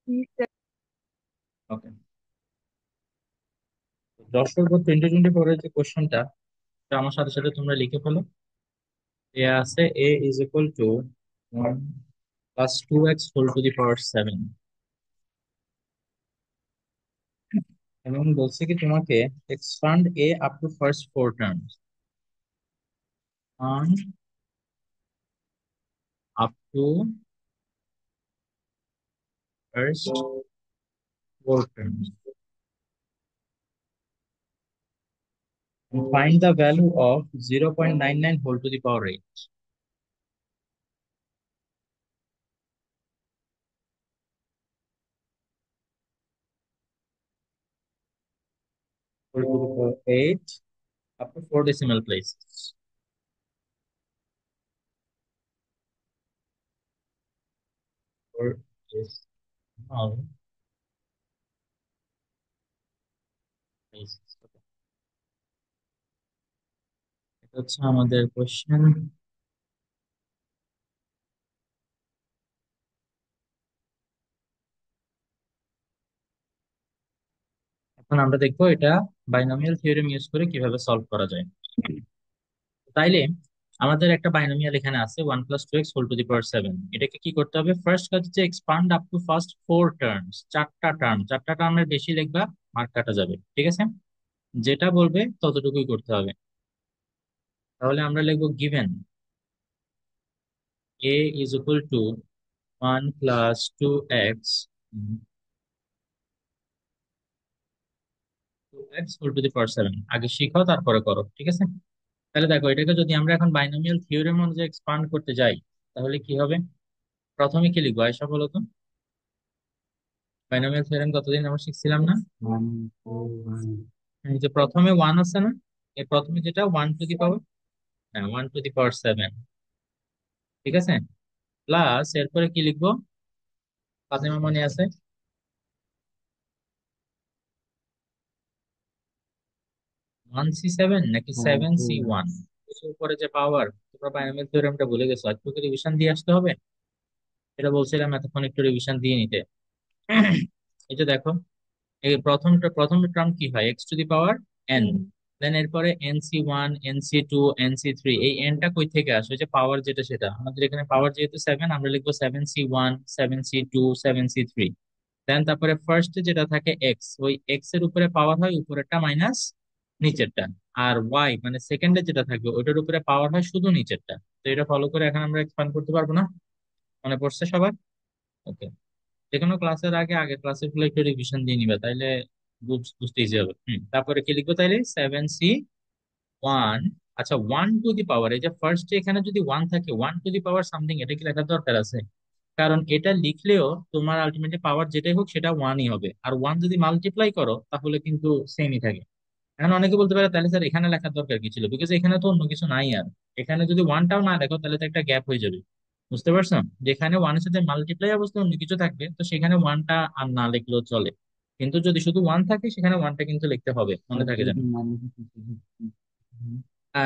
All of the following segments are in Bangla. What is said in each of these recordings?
ওকে, দর্শক 2024 যে কোশ্চেনটা, আমার সাথে সাথে তোমরা লিখে ফেলো। এ আছে A is equal to 1 + 2x whole to the power 7, এবং বলছে কি তোমাকে expand A up to first four terms, on up to first four terms, find the value of 0.99 whole to the power 8 whole to the power 8 up to four decimal places. Four decimal places. Okay, এটা হচ্ছে আমাদের কোশ্চেন। এখন আমরা দেখবো এটা বাইনোমিয়াল থিওরেম ইউজ করে কিভাবে সলভ করা যায়। তাইলে আমাদের একটা বাইনোমিয়াল এখানে আছে 1 + 2x whole to the power 7। এটাকে কি করতে হবে? ফার্স্ট কাজ হচ্ছে expand up to first four terms, চারটা টার্মের বেশি লিখবা, মার্ক কাটা যাবে, ঠিক আছে? যেটা বলবে ততটুকুই করতে হবে। তাহলে আমরা লিখবো given a is equal to 1 + 2x whole to the power 7। আগে শিখো তারপরে করো, ঠিক আছে? তাহলে দেখো, এটাকে যদি আমরা এখন বাইনোমিয়াল থিওরেম অনুযায়ী এক্সপান্ড করতে যাই, তাহলে কি হবে? প্রথমে কি লিখবো আয়সা বলো তো? বাইনোমিয়াল থিওরেম কতদিন আমরা শিখছিলাম না? এই যে প্রথমে ওয়ান আছে না, এর প্রথমে যেটা 1 টু দি পাওয়ার, হ্যাঁ 1 টু দি পাওয়ার 7, ঠিক আছে? প্লাস এরপরে কি লিখবো? ফাতেমা মনে আছে? 1c7 নাকি 7c1? কিছু উপরে যে পাওয়ার, তোমরা বাইনোমিয়াল থিওরেমটা ভুলে গেছো, আজকে রিভিশন দিয়ে আসতে হবে। এটা বলছিলাম এতক্ষণ একটু রিভিশন দিয়ে নিতে। এই যে দেখো, এই প্রথম টার্ম কি হয়? x two the power n, দেন এরপরে nc1 nc2 nc3। এই nটা কই থেকে আসে? ওই যে পাওয়ার যেটা, সেটা আমাদের এখানে পাওয়ার যেহেতু 7, আমরা লিখবো 7c1 7c2 7c3। দেন তারপরে ফার্স্টে যেটা থাকে এক্স, ওই এক্স এর উপরে পাওয়ার হয় উপরেরটা মাইনাস নিচেরটা। আর ওয়াই মানে সেকেন্ডে যেটা থাকবে ওইটার উপরে পাওয়ার হয় শুধু নিচেরটা। তো এটা ফলো করে এখন আমরা এক্সপ্যান্ড করতে পারবো না? মনে পড়ছে সবার? ওকে, যে কোনো ক্লাসের আগে আগের ক্লাসের গুলো একটু রিভিশন দিয়ে নিবে, তাইলে বুঝতে ইজি হবে। তারপরে কি লিখবো তাইলে? 7c1। আচ্ছা, 1 টু দি পাওয়ার, এই যে ফার্স্ট এখানে যদি ওয়ান থাকে, 1 টু দি পাওয়ার সামথিং, এটা কি লেখার দরকার আছে? কারণ এটা লিখলেও তোমার আলটিমেটলি পাওয়ার যেটাই হোক সেটা ওয়ানই হবে, আর ওয়ান যদি মাল্টিপ্লাই করো তাহলে কিন্তু সেমই থাকে। এখন অনেকে বলতে পারে তাহলে স্যার এখানে লেখার দরকার কি ছিল, বিকজ এখানে তো অন্য কিছু নাই। আর এখানে যদি ওয়ানটাও না লেখো তাহলে তো একটা গ্যাপ হয়ে যাবে, বুঝতে পারছো? যেখানে ওয়ানের সাথে মাল্টিপ্লাই অবস্থায় অন্য কিছু থাকবে, তো সেখানে ওয়ানটা আর না লিখলেও চলে। কিন্তু যদি শুধু ওয়ান থাকে সেখানে ওয়ানটা কিন্তু লিখতে হবে, মনে থাকে যেন।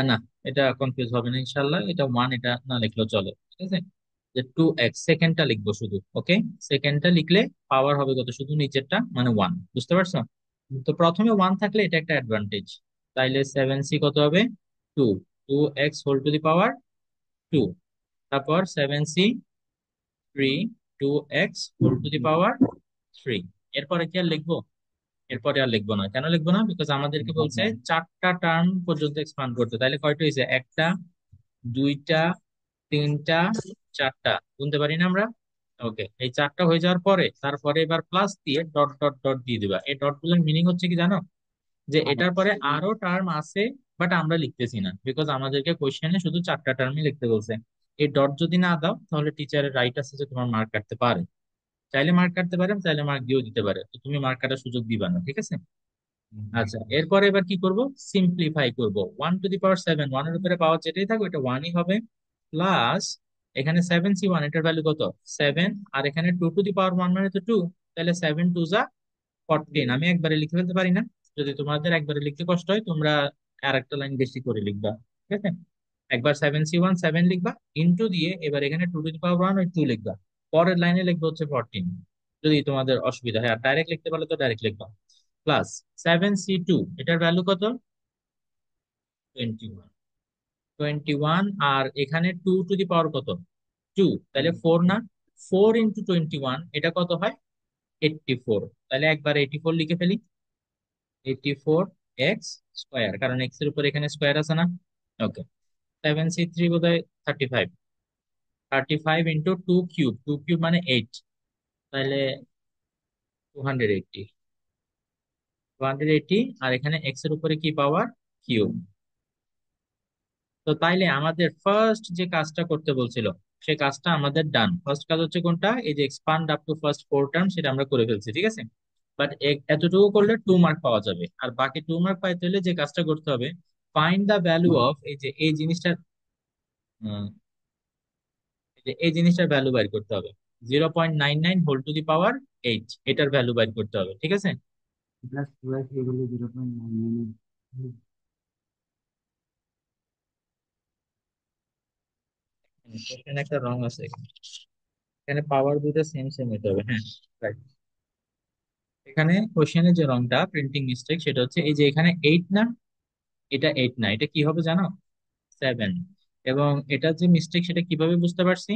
না, এটা কনফিউজ হবে না ইনশাল্লাহ, এটা ওয়ান এটা না লিখলেও চলে, ঠিক আছে? যে 2x সেকেন্ডটা লিখবো শুধু, ওকে? সেকেন্ডটা লিখলে পাওয়ার হবে কত? শুধু নিচেরটা মানে ওয়ান, বুঝতে পারছো? তো প্রথমে ওয়ান থাকলে এটা একটা অ্যাডভান্টেজ। তাইলে 7c কত হবে? Two, 2x whole to the power 2। তারপর 7c3, 2x whole to the power 3। এরপরে কি আর লিখবো? এরপরে আর লিখবো না। কেন লিখবো না? বিকজ আমাদেরকে বলছে চারটা টার্ম পর্যন্ত এক্সপান্ড করতে। তাহলে কয়টা হয়েছে? একটা, দুইটা, তিনটা, চারটা। গুনতে পারি না আমরা? ওকে, এই চারটা হয়ে যাওয়ার পরে তারপরে এবার প্লাস দিয়ে ডট ডট ডট দিয়ে দিবা। এই ডট গুলোর মিনিং হচ্ছে কি জানো? যে এটার পরে আরো টার্ম আছে, বাট আমরা লিখতেছি না, বিকজ আমাদেরকে কোশ্চেনে শুধু চারটা টার্মই লিখতে বলছে। এই ডট যদি না দাও তাহলে টিচারের রাইট আছে যে তোমার মার্ক কাটতে পারে। চাইলে মার্ক কাটতে পারে, চাইলে মার্ক দিয়েও দিতে পারে, তো তুমি মার্ক কাটার সুযোগ দিবা না, ঠিক আছে? আচ্ছা, এরপরে এবার কি করব? সিম্পলিফাই করব। 1 টু দি পাওয়ার 7, ওয়ানের উপরে পাওয়ার যেটাই থাকবে এটা ওয়ানই হবে। প্লাস এখানে 7c1, এটার ভ্যালু কত? 7। আর এখানে 2 টু দি পাওয়ার 1 মানে তো 2। তাহলে 7 2 যা 14। আমি একবারে লিখে ফেলতে পারি না? যদি তোমাদের একবারে লিখতে কষ্ট হয়, তোমরা আর একটা লাইন বেশি করে লিখবা, ঠিক আছে? একবার 7c1 7 লিখবা, ইন্টু দিয়ে এবার এখানে 2 টু দি পাওয়ার 1 ওই 2 লিখবা। পরের লাইনে লিখবে হচ্ছে 14। যদি তোমাদের অসুবিধা হয়। আর ডাইরেক্ট লিখতে পারলে তো ডাইরেক্ট লিখবা। প্লাস 7c2, এটার ভ্যালু কত? 21। 21, আর এখানে 2 টু দি পাওয়ার কত? 2, তাহলে 4 না? 4 × 21, এটা কত হয়? 84। তাহলে একবার 84 লিখে ফেলি। 84 x স্কোয়ার, কারণ এক্স এর উপর এখানে স্কোয়ার আছে না? ওকে। 7c3 বোধ হয় 35। 35 × 2 কিউব, 2 কিউব মানে 8, তাহলে 280। 280, আর এখানে এক্স এর উপরে কি পাওয়ার? কিউব। তো তাইলে আমাদের ফার্স্ট যে কাজটা করতে বলছিল, সে কাজটা আমাদের ডান। ফার্স্ট কাজ হচ্ছে কোনটা? এই যে expand up to first 4 term, সেটা আমরা করে ফেলছি, ঠিক আছে। বাট এতটুকু করলে 2 মার্ক পাওয়া যাবে, আর বাকি 2 মার্ক পাইতে হলে যে কাজটা করতে হবে, ফাইন্ড দা ভ্যালু অফ, এই যে এই জিনিসটা, এই যে এই জিনিসটার ভ্যালু বাইর করতে হবে। 0.99 হোল টু দি পাওয়ার 8, এটার ভ্যালু বাইর করতে হবে, ঠিক আছে। প্লাস প্লাস এগুলো 0.99। এখানে একটা রং আছে, এখানে পাওয়ার দুটো সেম সেম হতে হবে, হ্যাঁ। right। এখানে কোশ্চেনে যে রংটা প্রিন্টিং মিস্টেক, সেটা হচ্ছে এই যে এখানে 8 না, এটা 8 না, এটা কি হবে জানো? 7। এবং এটার যে মিস্টেক সেটা কিভাবে বুঝতে পারছি?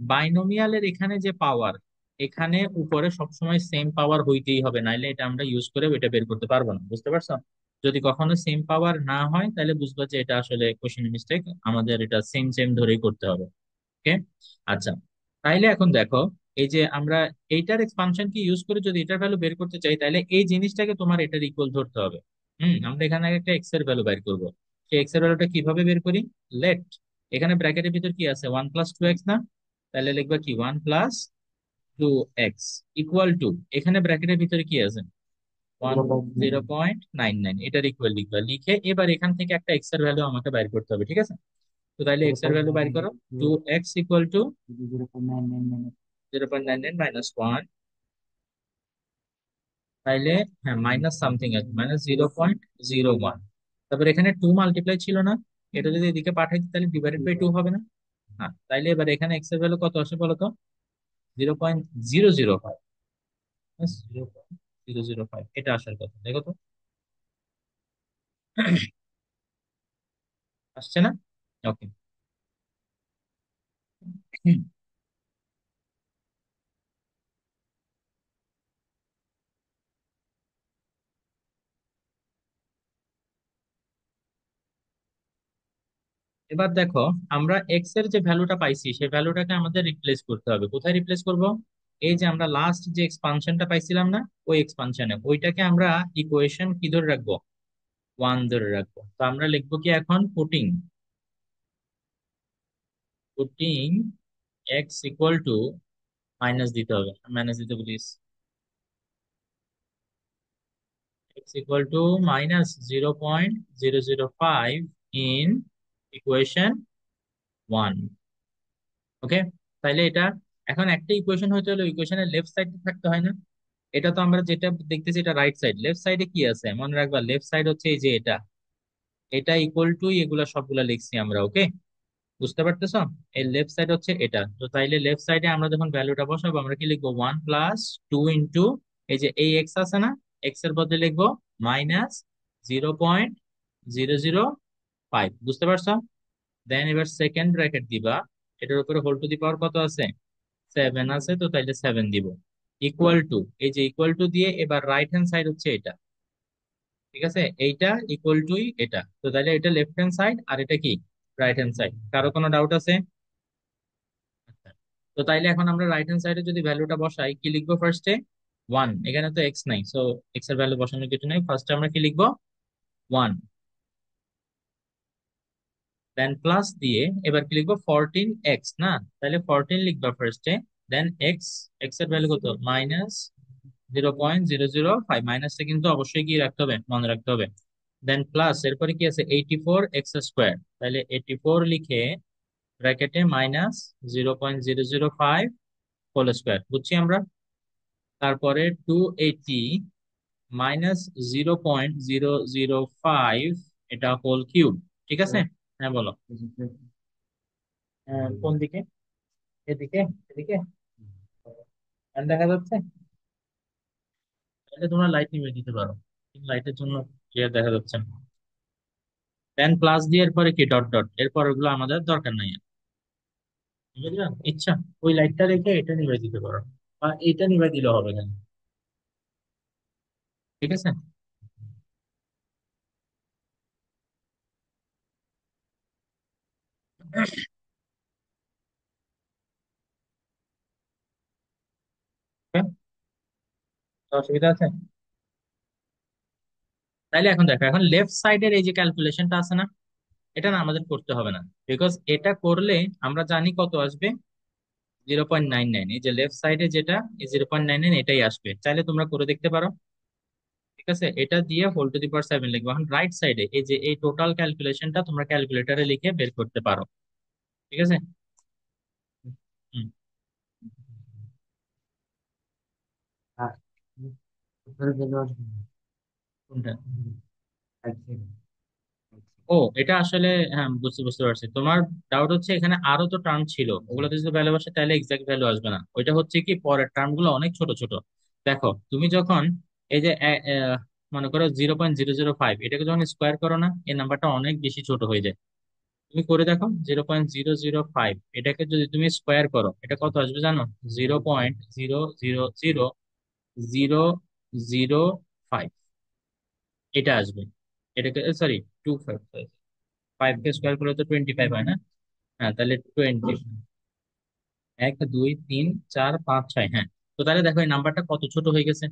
বাইনোমিয়ালের এখানে যে পাওয়ার, এখানে উপরে সবসময় সেম পাওয়ার হইতেই হবে, নাইলে এটা আমরা ইউজ করে এটা বের করতে পারবো না, বুঝতে পারছো? যদি কখনো সেম পাওয়ার না হয়, তাহলে বুঝবা যে এটা আসলে কোশ্চেন মিস্টেক, আমাদের এটা সেম সেম ধরেই করতে হবে। ওকে। আচ্ছা, তাইলে এখন দেখো, এই যে আমরা এইটার এক্সপানশন কি ইউজ করে যদি এটার ভ্যালু বের করতে চাই, তাহলে এই জিনিসটাকে তোমার এটার ইকুয়াল ধরতে হবে। আমরা এখানে একটা এক্স এর ভ্যালু বের করবো। সেই এক্স এর ভ্যালুটা কিভাবে বের করি? লেট, এখানে ব্র্যাকেটের ভিতর কি আছে? 1 + 2x না? তাহলে লিখবা কি 1 + 2x ইকুয়াল টু, এখানে ব্র্যাকেটের ভিতরে কি আছে? ওয়ান 0.99, এটার ইকুয়াল লিখবা, লিখে এবার এখান থেকে একটা এক্স এর ভ্যালু আমাকে বাইর করতে হবে, ঠিক আছে। তো তাইলে জিরো এক্স এর পয়েন্ট ভ্যালু বাইর করো। Two zero X equal to zero point nine nine nine 0.99 - 1, তাইলে হ্যাঁ মাইনাস সামথিং আছে, -0.01। তারপর এখানে 2 মাল্টিপ্লাই ছিল না, এটা যদি এদিকে পাঠাই দিই, তাহলে ÷ 2 হবে না? হ্যাঁ, তাইলে এবার এখানে এক্স এর ভ্যালু কত আসে বলো তো? 0.005। 0.005, এটা আসার কথা, দেখো তো। আসছে না? ওকে। এবার দেখো, আমরা এক্স এর যে ভ্যালুটা পাইছি, সেই ভ্যালুটাকে আমাদের রিপ্লেস করতে হবে। কোথায় রিপ্লেস করব? এই যে আমরা লাস্ট যে এক্সপানশনটা পাইছিলাম না, ওই এক্সপানশনে ওইটাকে আমরা ইকুয়েশন কি ধরে রাখবো? 1 ধরে রাখবো। তো আমরা লিখবো কি এখন? Putting putting x equal two, minus দিতে হবে, মাইনাস দিতে please. X equal two -0.005 in equation 1। ওকে। তাইলে এটা, এখন একটা ইকুয়েশন হতে হলে ইকুয়েশনের লেফট সাইডে থাকতে হয় না? এটা তো আমরা যেটা দেখতেছি এটা রাইট সাইড, লেফট সাইডে কি আছে মনে রাখবা, লেফট সাইড হচ্ছে এই যে এটা, এটা ইকুয়াল টু এগুলা সবগুলা লিখছি আমরা, ওকে। বুঝতে পারতেছো? এই লেফট সাইড হচ্ছে এটা, তো তাইলে লেফট সাইডে আমরা যখন ভ্যালুটা বসাবো, আমরা কি লিখবো? 1 + 2 এই যে এই এক্স আছে না, এক্স এর বদলে লিখবো -0.005, বুঝতে পারছো? দেন এবার সেকেন্ড ব্র্যাকেট দিবা, এটার উপরে হোল টু দি পাওয়ার কত আছে? 7 আছে, তো তাইলে 7 দিব। ইকুয়াল টু, এই যে ইকুয়াল টু দিয়ে এবার রাইট হ্যান্ড সাইড হচ্ছে এটা, ঠিক আছে, এইটা ইকুয়াল টুই এটা, তো তাহলে এটা লেফট হ্যান্ড সাইড আর এটা কি? Right hand side. কারো কোনো ডাউট আছে? আচ্ছা। তো তাইলে এখন আমরা রাইট হ্যান্ড সাইডে যদি ভ্যালুটা বসাই, কি লিখবো ফার্স্টে? 1, এখানে তো এক্স নাই, সো এক্স এর ভ্যালু বসানোর কিছু নাই, ফার্স্টে আমরা কি লিখবো? 1। দেন প্লাস দিয়ে এবার কি লিখবো? 14x না? তাহলে 14 লিখবা ফার্স্টে, দেন এক্স, এক্স এর ভ্যালু কত? -0.005, মাইনাসটা কিন্তু অবশ্যই কি রাখতে হবে, মনে রাখতে হবে। দেন প্লাস, এরপরে কি আছে? 84x², তাহলে 84 লিখে ব্র্যাকেটে -0.005 হোল স্কোয়ার, বুঝছি আমরা। তারপরে 280 -0.005, এটা হোল কিউব, ঠিক আছে। হ্যাঁ বলো। কোন দিকে? এদিকে? এদিকে? আর দেখা যাচ্ছে? তাহলে তোমরা লাইট নিভিয়ে দিতে পারো, লাইটের জন্য ক্লিয়ার দেখা যাচ্ছে না। দেন প্লাস দিয়ে এরপরে কি ডট ডট, এরপর ওগুলো আমাদের দরকার নাই আর। বুঝলে ইচ্ছা, ওই লাইটটা রেখে এটা নিভিয়ে দিতে পারো, বা এটা নিভিয়ে দিলে হবে কেন। ঠিক আছে। Okay? তো অসুবিধা আছে? তাইলে এখন দেখো, এখন লেফট সাইডের এই যে ক্যালকুলেশনটা আছে না, এটা না আমাদের করতে হবে না, বিকজ এটা করলে আমরা জানি কত আসবে, 0.99। এই যে লেফট সাইডে যেটা, এই 0.99 এটাই আসবে, চাইলে তোমরা করে দেখতে পারো। ঠিক আছে, এটা দিয়ে হোল টু দি পাওয়ার 7 লিখবো। এখন রাইট সাইডে এই যে এই টোটাল ক্যালকুলেশনটা তোমরা ক্যালকুলেটরে লিখে বের করতে পারো। ঠিক আছে। হুম। আর উপরে গেলে আসবে না। কোনটা? এক সেকেন্ড। ও, এটা আসলে হ্যাঁ, বুঝতে বুঝতে পারছি তোমার ডাউট হচ্ছে, এখানে আরো তো টার্ম ছিল, ওগুলোতে যদি ভ্যালু আসে তাহলে এক্সাক্ট ভ্যালু আসবে না, ওইটা হচ্ছে কি পরের টার্ম গুলো অনেক ছোট ছোট। দেখো তুমি যখন এই যে মনে করো 0.005 এটাকে যখন স্কোয়ার করো না, এই নাম্বারটা অনেক বেশি ছোট হয়ে যায়। তুমি করে দেখো 0.005 এটাকে যদি তুমি স্কোয়ার করো, এটা কত আসবে জানো? 0.0000005 এটা আসবে। এটাকে সরি, 25, 5 কে স্কোয়ার করলে তো 25 হয় না? হ্যাঁ, তাহলে 20, 1 2 3 4 5 6, হ্যাঁ। তো তাহলে দেখো এই নাম্বারটা কত ছোট হয়ে গেছে।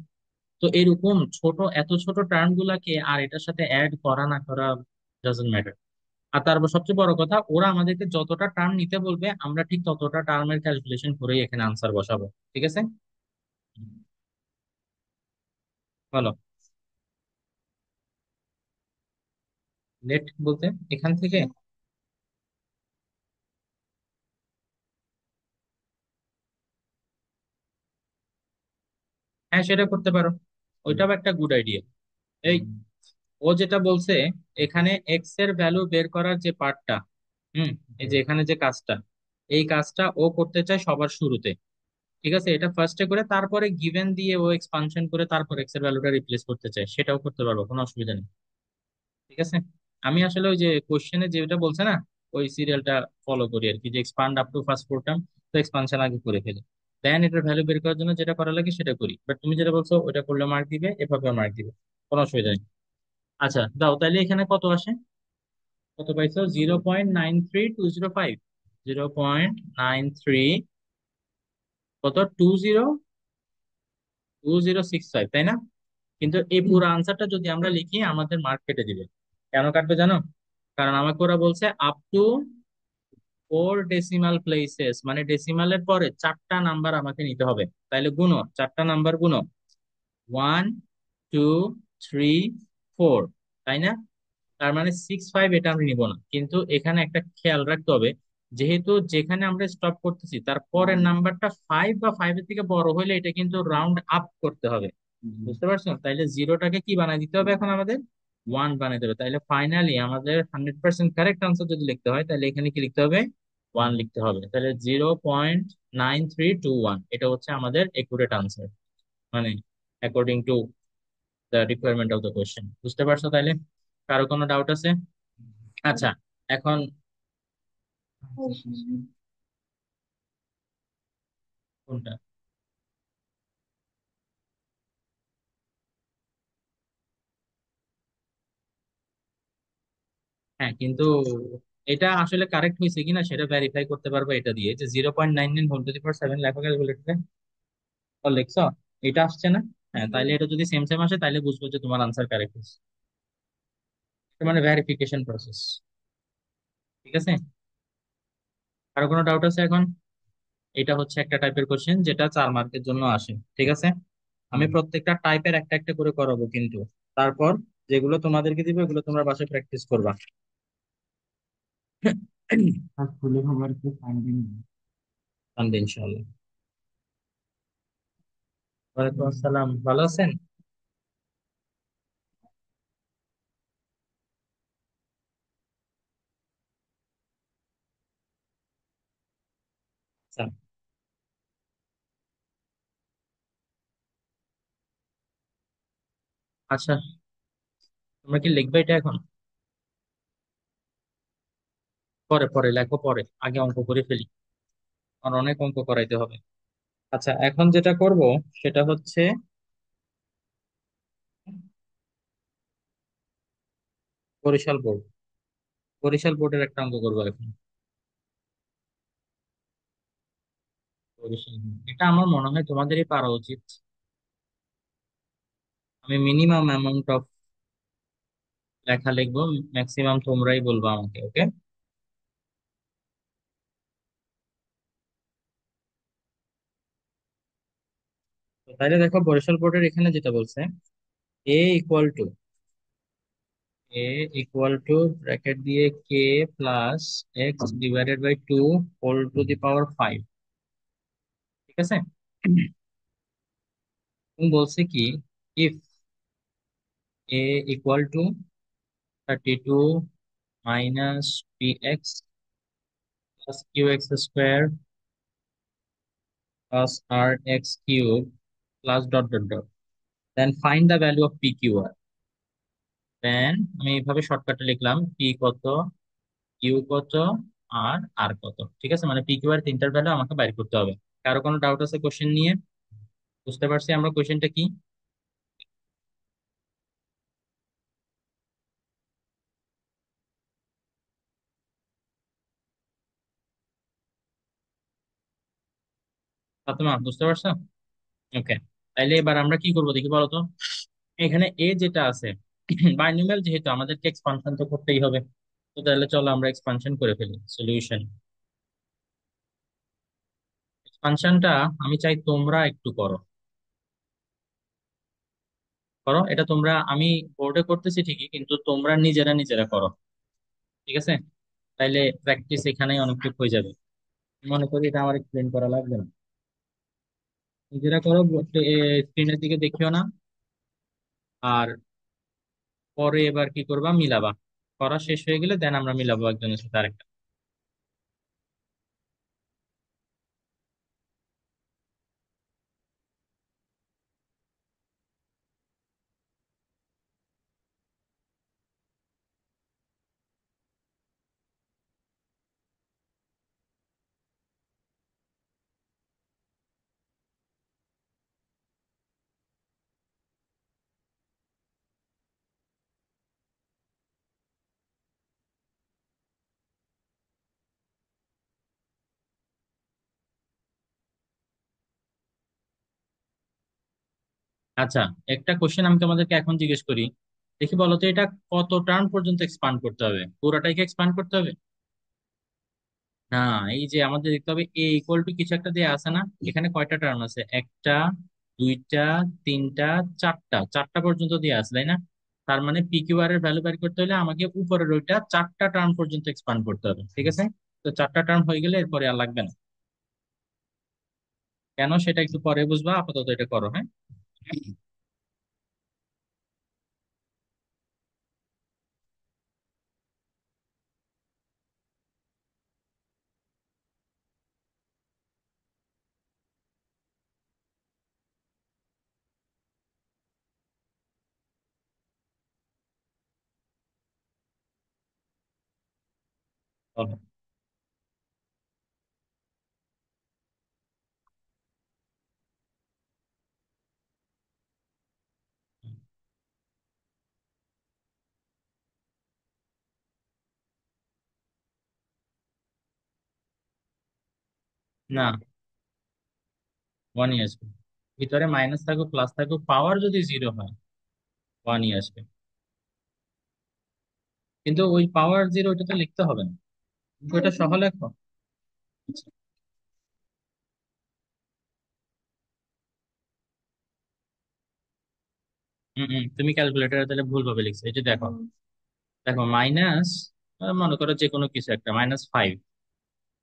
তো এরকম ছোট, এত ছোট টার্ম গুলাকে আর এটার সাথে অ্যাড করা না করা ডাজন্ট ম্যাটার। আর তারপর সবচেয়ে বড় কথা, ওরা আমাদেরকে যতটা টার্ম নিতে বলবে আমরা ঠিক ততটা টার্মের ক্যালকুলেশন করেই এখানে আনসার বসাবো। ঠিক আছে। বলো। লেট বলতে এখান থেকে? হ্যাঁ, সেটা করতে পারো, ওইটাও একটা গুড আইডিয়া। এই ও যেটা বলছে, এখানে এক্স এর ভ্যালু বের করার যে পার্টটা, হুম, এই যে এখানে যে কাজটা, এই কাজটা ও করতে চায় সবার শুরুতে। ঠিক আছে, এটা ফার্স্টে করে তারপরে গিভেন দিয়ে ও এক্সপানশন করে তারপর এক্স এর ভ্যালুটা রিপ্লেস করতে চায়, সেটাও করতে পারবো, কোনো অসুবিধা নেই। ঠিক আছে। আমি আসলে ওই যে কোশ্চেনে যেটা বলছে না, ওই সিরিয়ালটা ফলো করি আর কি, যে এক্সপান্ড আপ টু ফার্স্ট প্রোটাম, তো এক্সপানশন আগে করে ফেলি, দেন এটার ভ্যালু বের করার জন্য যেটা করা লাগে সেটা করি। বাট তুমি যেটা বলছো ওটা করলে মার্ক দিবে, এভাবে মার্ক দিবে, কোনো অসুবিধা নেই। আচ্ছা দাও, তাহলে এখানে কত আসে? কত পাইছো? 0.93205, 0.93, কত, 202065, তাই না? কিন্তু এই পুরো আনসারটা যদি আমরা লিখি আমাদের মার্ক কেটে দিবে। কেন কাটবে জানো? কারণ আমাকে ওরা বলছে আপ টু 4 ডেসিমাল প্লেসেস, মানে ডেসিমালের পরে 4টা নাম্বার আমাকে নিতে হবে। তাইলে গুনো, 4টা নাম্বার গুনো, 1 2 3 4, তাই না? তার মানে 6 5 এটা আমি নিব না, কিন্তু এখানে একটা খেয়াল রাখতে হবে, যেহেতু যেখানে আমরা স্টপ করতেছি তার পরের নাম্বারটা 5 বা 5 এর থেকে বড় হলে এটা কিন্তু রাউন্ড আপ করতে হবে। বুঝতে পারছো? তাইলে জিরোটাকে কি বানাই দিতে হবে এখন আমাদের? 1 বানাই দেবে। তাইলে ফাইনালি আমাদের 100% কারেক্ট আনসার যদি লিখতে হয় তাহলে এখানে কি লিখতে হবে? 1 লিখতে হবে। তাহলে 0.9321 এটা হচ্ছে আমাদের একুরেট আনসার, মানে according to the requirement of the question. বুঝতে পারছো তাইলে? কারো কোনো ডাউট আছে? আচ্ছা, এখন কোনটা? হ্যাঁ, কিন্তু এটা আসলে কারেক্ট হয়েছে কিনা সেটা ভেরিফাই করতে পারবো এটা দিয়ে, যে 0.99 হোল টু দি পাওয়ার 7 লেখা ক্যালকুলেটরে লিখছো, এটা আসছে না? হ্যাঁ, তাইলে এটা যদি সেম সেম আসে তাইলে বুঝবো যে তোমার আনসার কারেক্ট হয়েছে। এটা মানে ভেরিফিকেশন প্রসেস। ঠিক আছে। আর কোনো ডাউট আছে এখন? এটা হচ্ছে একটা টাইপের কোশ্চেন যেটা 4 মার্কের জন্য আসে। ঠিক আছে। আমি প্রত্যেকটা টাইপের একটা একটা করে করাবো কিন্তু, তারপর যেগুলো তোমাদেরকে দিবে ওগুলো তোমরা বাসায় প্র্যাকটিস করবা। আর ফুলে খবর কি ফাইন্ডিং। আনবে ইনশাআল্লাহ। ওয়ালাইকুম আসসালাম, ভালো আছেন? আচ্ছা। আচ্ছা, তোমরা কি লিখবে এটা এখন? পরে পরে লেখো, পরে আগে অঙ্ক করে ফেলি, আর অনেক অঙ্ক করাইতে হবে। আচ্ছা, এখন যেটা করব সেটা হচ্ছে বরিশাল বোর্ড। বরিশাল বোর্ডের একটা অঙ্ক করবো এখন। বরিশাল board। এটা আমার মনে হয় তোমাদেরই পারা উচিত। আমি মিনিমাম অ্যামাউন্ট অফ লেখা লিখবো, ম্যাক্সিমাম তোমরাই বলবো আমাকে, ওকে? তাহলে দেখো, বরিশাল বোর্ডের এখানে যেটা বলছে, A equal to A equal to bracket দিয়ে K plus X divided by two whole to the power five. ঠিক আছে? তুমি বলছে কি, if A equal to 32 minus P X plus Q X square plus R X cube plus dot dot dot, then find the value of P Q R. Then আমি এইভাবে শর্টকাটে লিখলাম, পি কত, কিউ কত, আর আর কত। ঠিক আছে, মানে পি কিউ আর তিনটার ভ্যালু আমাকে বাইর করতে হবে। কারো কোনো ডাউট আছে কোশ্চেন নিয়ে? বুঝতে পারছি আমরা কোশ্চেনটা কি? ফাতেমা, বুঝতে পারছো? ওকে। তাইলে এবার আমরা কি করবো দেখি বলো তো। এখানে এ যেটা আছে, বাইনোমিয়াল যেহেতু আমাদেরকে এক্সপানশন তো করতেই হবে। তো তাহলে চলো আমরা এক্সপানশন করে ফেলি। সলিউশন এক্সপানশনটা আমি চাই তোমরা একটু করো। করো এটা তোমরা, আমি বোর্ডে করতেছি ঠিকই, কিন্তু তোমরা নিজেরা নিজেরা করো। ঠিক আছে? তাইলে প্র্যাকটিস এখানেই অনেকটুকু হয়ে যাবে। মনে করি এটা আমার এক্সপ্লেন করা লাগবে না। নিজেরা করো, স্ক্রিনের দিকে দেখিও না। আর পরে এবার কি করবা, মিলাবা। করা শেষ হয়ে গেলে দেন আমরা মিলাবো একজনের সাথে আরেকটা। আচ্ছা, একটা কোশ্চেন আমি তোমাদেরকে এখন জিজ্ঞেস করি। দেখি বলো তো, এটা কত টার্ম পর্যন্ত এক্সপান্ড করতে হবে? পুরোটাকে এক্সপান্ড করতে হবে? না, এই যে আমাদের দেখতে হবে এ ইকুয়াল টু কিছু একটা দিয়ে আছে না, এখানে কয়টা টার্ম আছে? একটা, দুইটা, তিনটা, চারটা, চারটা পর্যন্ত দিয়ে আছে, তাই না? তার মানে পি কিউ আর এর ভ্যালু বের করতে হলে আমাকে উপরের ওইটা চারটা টার্ম পর্যন্ত এক্সপান্ড করতে হবে। ঠিক আছে? তো চারটা টার্ম হয়ে গেলে এরপরে আর লাগবে না। কেন সেটা একটু পরে বুঝবা, আপাতত এটা করো, হ্যাঁ? চলো। না, ওয়ানই আসবে। ভিতরে মাইনাস থাকুক প্লাস থাকুক, পাওয়ার যদি জিরো হয় ওয়ানই আসবে। কিন্তু ওই পাওয়ার জিরো ওইটা তো লিখতে হবে না, কিন্তু ওইটা সহ লেখো। তুমি ক্যালকুলেটারে তাহলে ভুল ভাবে লিখছো, এই যে দেখো। দেখো মাইনাস, মনে করো যে কোনো কিছু একটা -5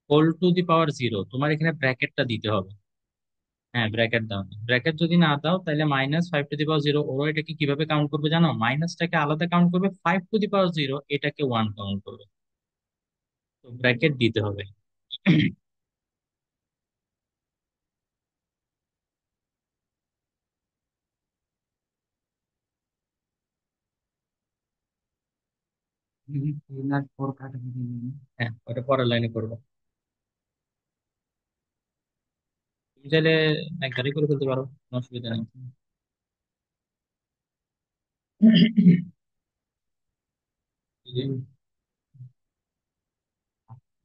whole to the power zero, তোমার এখানে ব্র্যাকেটটা দিতে হবে। হ্যাঁ, ব্র্যাকেট দাও। ব্র্যাকেট যদি না দাও তাহলে -5 টু দি পাওয়ার জিরো, ওরা এটাকে কিভাবে কাউন্ট করবে জানো? মাইনাসটাকে আলাদা কাউন্ট করবে, 5 টু দি পাওয়ার জিরো এটাকে ওয়ান কাউন্ট করবে। তো ব্র্যাকেট দিতে হবে। যদি 3 আর 4 কাটাকুটি করি, হ্যাঁ, ওটা পরের লাইনে করবো। তুমি চাইলে একবারই করে ফেলতে পারো, কোনো অসুবিধা নেই। এই যে, তাহলে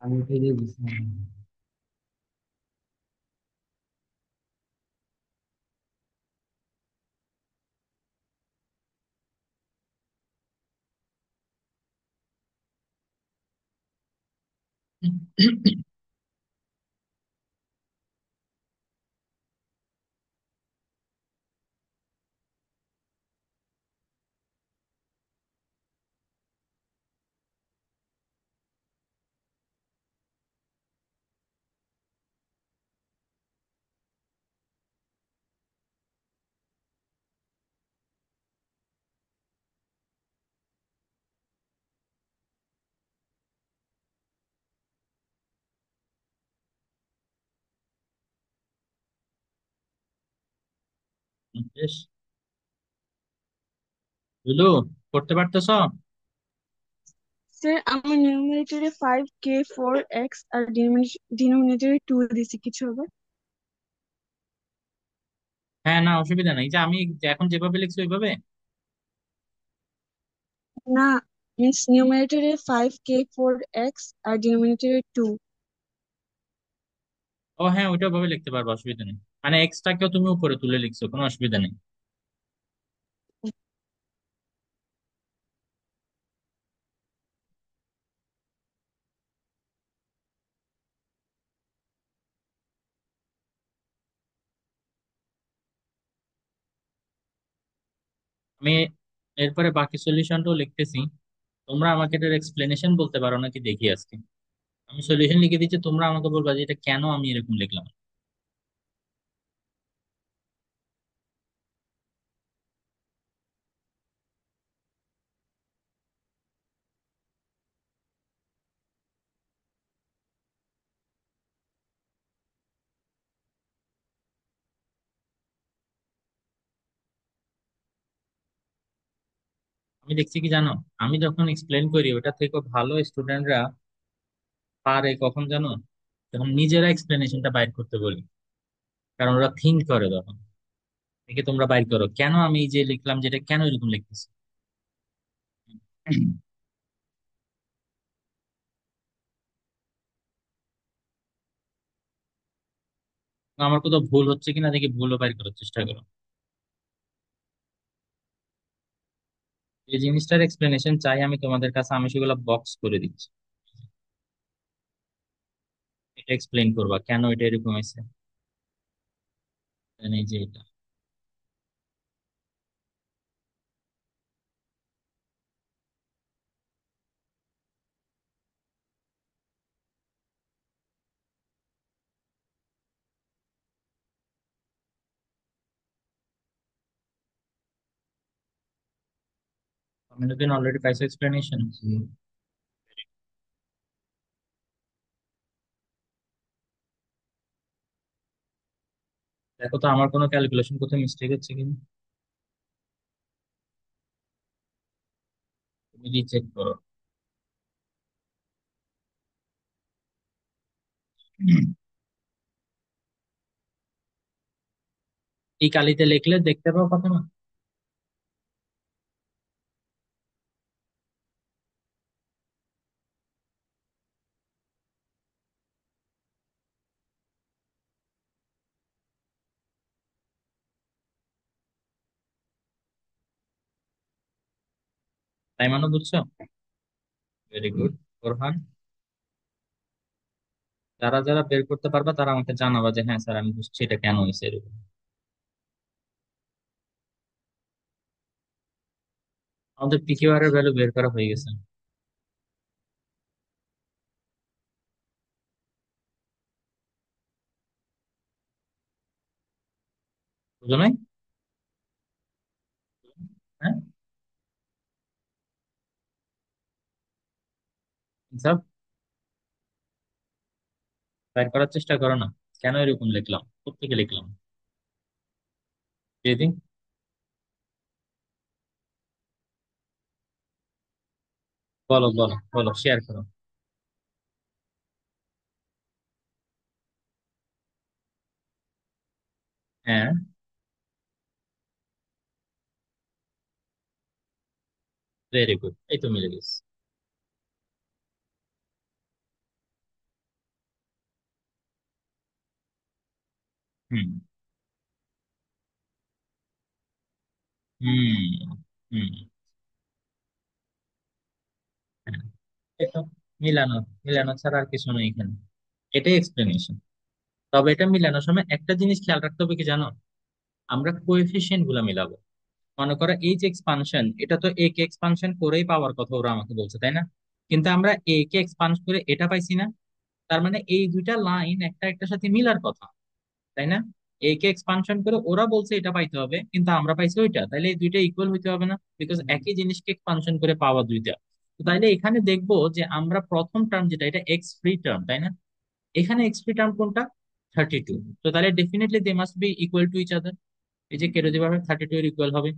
আমি এটাই দিয়ে বুঝলাম। বেশ, বুঝলো, করতে পারতেছ? স্যার আমার নিউমারেটরে 5k4x আর ডিনোমিনেটরে 2 দিছি, কিছু হবে? হ্যাঁ, না অসুবিধা নেই, যে আমি এখন যেভাবে লিখছি ওইভাবে। না, মিন্স নিউমারেটরে 5k4x আর ডিনোমিনেটরে 2। ও হ্যাঁ, ওইটা ভাবে লিখতে পারবো, অসুবিধা নেই। মানে এক্সট্রাকেও তুমি উপরে তুলে লিখছো, কোনো অসুবিধা নেই। আমি এরপরে বাকি সলিউশনটাও লিখতেছি। তোমরা আমাকে এটার এক্সপ্লেনেশন বলতে পারো নাকি দেখি আজকে। আমি সলিউশন লিখে দিচ্ছি, তোমরা আমাকে বলবা যে এটা কেন আমি এরকম লিখলাম। আমি দেখছি কি জানো, আমি যখন এক্সপ্লেন করি ওটা থেকে ভালো স্টুডেন্টরা পারে কখন জানো, যখন নিজেরা এক্সপ্লেনেশনটা বাইর করতে বলি। কারণ ওরা থিঙ্ক করে তখন। দেখে তোমরা বাইর করো কেন আমি এই যে লিখলাম, যেটা কেন এরকম লিখতেছি। আমার কোথাও ভুল হচ্ছে কিনা দেখি, ভুলও বাইর করার চেষ্টা করো। এই জিনিসটার এক্সপ্লেনেশন চাই আমি তোমাদের কাছে, আমি সেগুলো বক্স করে দিচ্ছি। এটা এক্সপ্লেন করবা কেন এটা এরকম হয়েছে। এই যে এটা, আমি যখন অলরেডি পাইছো এক্সপ্লেনেশন। জি। দেখো তো আমার কোনো ক্যালকুলেশন কোথাও মিস্টেক হচ্ছে কিনা, তুমি রিচেক করো। এই কালিতে লিখলে দেখতে পাও কত না। তাই মানে বুঝছো? Very good, Orhan. যারা যারা বের করতে পারবা তারা আমাকে জানাবা যে হ্যাঁ স্যার আমি বুঝছি এটা কেন হয়েছে এরকম। আমাদের পিকিউআর এর ভ্যালু বের করা হয়ে গেছে, বুঝো নাই? হ্যাঁ, সব বের করার চেষ্টা করো না। কেন এরকম লিখলাম, কোথেকে লিখলাম। দিদি, বলো বলো বলো, শেয়ার করো। হ্যাঁ, ভেরি গুড, এই তো মিলে গেছে। হুম হুম হুম। হ্যাঁ, এই তো মিলানো, মিলানো ছাড়া আর কিছু নেই এখানে। এটাই এক্সপ্লেনেশন। তবে এটা মিলানোর সময় একটা জিনিস খেয়াল রাখতে হবে কি জানো, আমরা কোএফিসিয়েন্ট গুলা মিলাবো। মনে করো এই যে এক্সপানশন, এটা তো এ কে এক্সপানশন করেই পাওয়ার কথা ওরা আমাকে বলছে, তাই না? কিন্তু আমরা এ কে এক্সপান্ড করে এটা পাইছি না। তার মানে এই দুইটা লাইন একটা একটার সাথে মিলার কথা, তাই না? এ কে এক্সপানশন করে ওরা বলছে এটা পাইতে হবে, কিন্তু আমরা পাইছি ওইটা, তাইলে এই দুইটা ইকুয়াল হইতে হবে না? বিকজ একই জিনিসকে এক্সপানশন করে পাওয়া দুইটা। তো তাইলে এখানে দেখবো যে আমরা প্রথম টার্ম যেটা, এটা এক্স ফ্রি টার্ম, তাই না? এখানে এক্স ফ্রি টার্ম কোনটা? 32। তো তাহলে definitely they must be equal to each other. এই যে কেটে দিবার 32 এর ইকুয়াল হবে।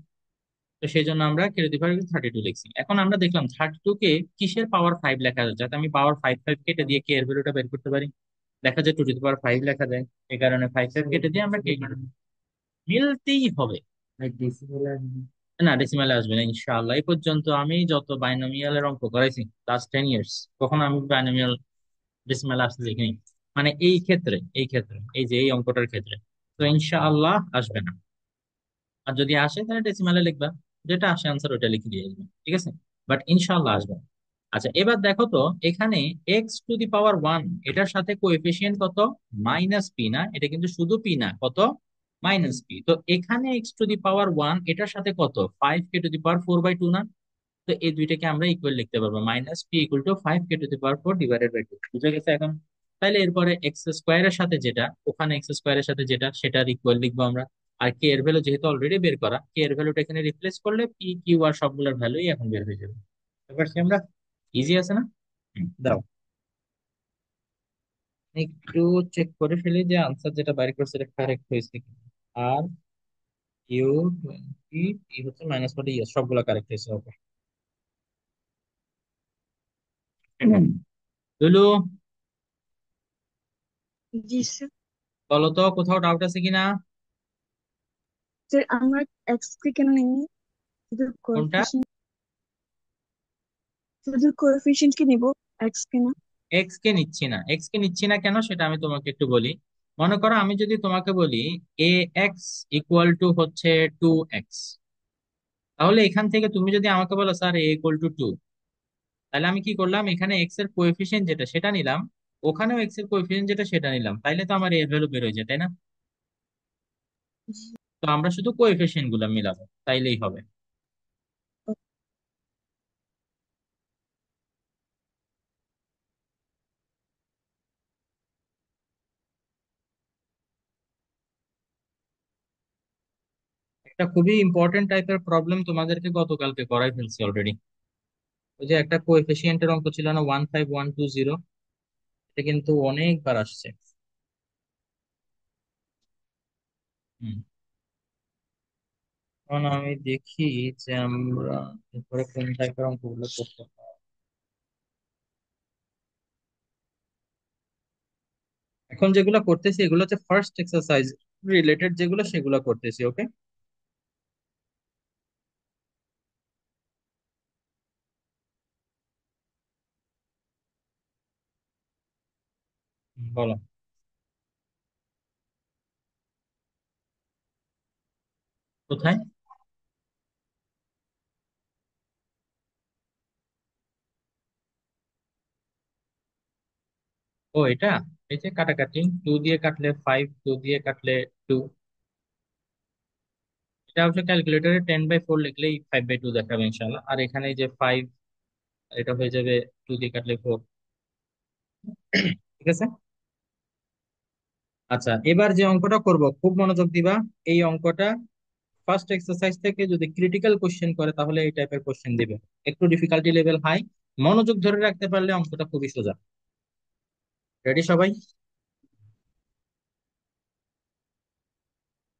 তো সেই জন্য আমরা কেটে দিবার 32 লিখছি। এখন আমরা দেখলাম 32 কে কিসের পাওয়ার 5 লেখা যায়, যাতে আমি পাওয়ার 5 কেটে দিয়ে কে এর ভ্যালুটা বের করতে পারি। দেখা যায় 2 টু দি পাওয়ার 5 লেখা যায়। এই কারণে 5 কেটে দিয়ে আমরা কে মিলতেই হবে। লাইক ডেসিবেল আসবে। না, ডেসিমালে আসবে না ইনশাআল্লাহ। এই পর্যন্ত আমি যত বাইনোমিয়ালের অঙ্ক করাইছি লাস্ট 10 ইয়ার্স, কখনো আমি বাইনোমিয়াল ডেসিমাল আসতে দেখিনি। মানে এই ক্ষেত্রে এই যে এই অঙ্কটার ক্ষেত্রে তো ইনশাআল্লাহ আসবে না। আর যদি আসে তাহলে ডেসিমালে লিখবা, যেটা আসে আনসার ওইটা লিখে দিয়ে আসবে, ঠিক আছে? বাট ইনশাআল্লাহ আসবে না। আচ্ছা, এবার দেখো তো, এখানে x টু দি পাওয়ার 1 এটার সাথে কোএফিসিয়েন্ট কত? মাইনাস পি, না? এটা কিন্তু শুধু পি না, কত? Minus P. তো এখানে x টু দি পাওয়ার 1 এটার সাথে কত? 5 কে টু দি পাওয়ার 4/2, না? তো এই দুইটাকে আমরা ইকুয়াল লিখতে পারবো, মাইনাস পি ইকুয়াল টু 5 কে to the power 4 divided by 2। বুঝে গেছে এখন? তাহলে এরপরে এক্স স্কোয়ারের সাথে যেটা, ওখানে এক্স স্কোয়ারের সাথে যেটা, সেটার ইকুয়াল লিখবো আমরা। আর কে এর ভ্যালু যেহেতু অলরেডি বের করা, কে এর ভ্যালুটা এখানে রিপ্লেস করলে পি কিউ আর সবগুলোর ভ্যালুই এখন বের হয়ে যাবে। এবার কি আমরা, ইজি আছে না? দাও একটু চেক করে ফেলি যে আনসার যেটা বাইর করছে এটা কারেক্ট হয়েছে কিনা। আর ইউ 20, ই হচ্ছে -40, ইয়েস সবগুলো কারেক্ট হয়েছে, ওকে। লুলু, জি স্যার। বলো তো কোথাও ডাউট আছে কিনা? স্যার আমরা এক্স কে কেন নেই, শুধু কোনটা? কোএফিসিয়েন্ট, শুধু কোএফিসিয়েন্ট কে নিব, এক্স কে না। এক্স কে নিচ্ছি না। এক্স কে নিচ্ছি না কেন সেটা আমি তোমাকে একটু বলি। মনে করো আমি যদি তোমাকে বলি এ এক্স ইকুয়াল টু হচ্ছে 2x, তাহলে এখান থেকে তুমি যদি আমাকে বলো স্যার এ ইকুয়াল টু 2, তাহলে আমি কি করলাম, এখানে এক্স এর কোএফিসিয়েন্ট যেটা সেটা নিলাম, ওখানেও এক্স এর কোএফিসিয়েন্ট যেটা সেটা নিলাম, তাইলে তো আমার এর ভ্যালু বের হয়ে যায়, তাই না? তো আমরা শুধু কোএফিসিয়েন্ট গুলা মিলাবো, তাইলেই হবে। একটা খুবই ইম্পর্টেন্ট টাইপের প্রবলেম তোমাদেরকে গতকালকে করাই ফেলছি অলরেডি। ওই যে একটা কোএফিসিয়েন্টের অঙ্ক ছিল না, 15120, এটা কিন্তু অনেকবার আসছে। হুম। এখন আমি দেখি যে আমরা এরপরে কোন টাইপের অঙ্কগুলো করতে পারি। এখন যেগুলো করতেছি এগুলো হচ্ছে ফার্স্ট এক্সারসাইজ রিলেটেড, যেগুলো সেগুলো করতেছি, ওকে। বলো কোথায়? ও এটা, এই যে কাটাকাটি, 2 দিয়ে কাটলে 5, 2 দিয়ে কাটলে 2। এটা অবশ্য ক্যালকুলেটরে 10/4 লিখলেই 5/2 দেখাবে ইনশাল্লাহ। আর এখানে এই যে 5, এটা হয়ে যাবে 2 দিয়ে কাটলে 4। ঠিক আছে। আচ্ছা, এবার যে অঙ্কটা করব খুব মনোযোগ দিবা। এই অঙ্কটা ফার্স্ট এক্সারসাইজ থেকে যদি ক্রিটিক্যাল কোশ্চেন করে তাহলে এই টাইপের কোশ্চেন দিবে। একটু ডিফিকাল্টি লেভেল হাই, মনোযোগ ধরে রাখতে পারলে অঙ্কটা খুবই সোজা। রেডি সবাই?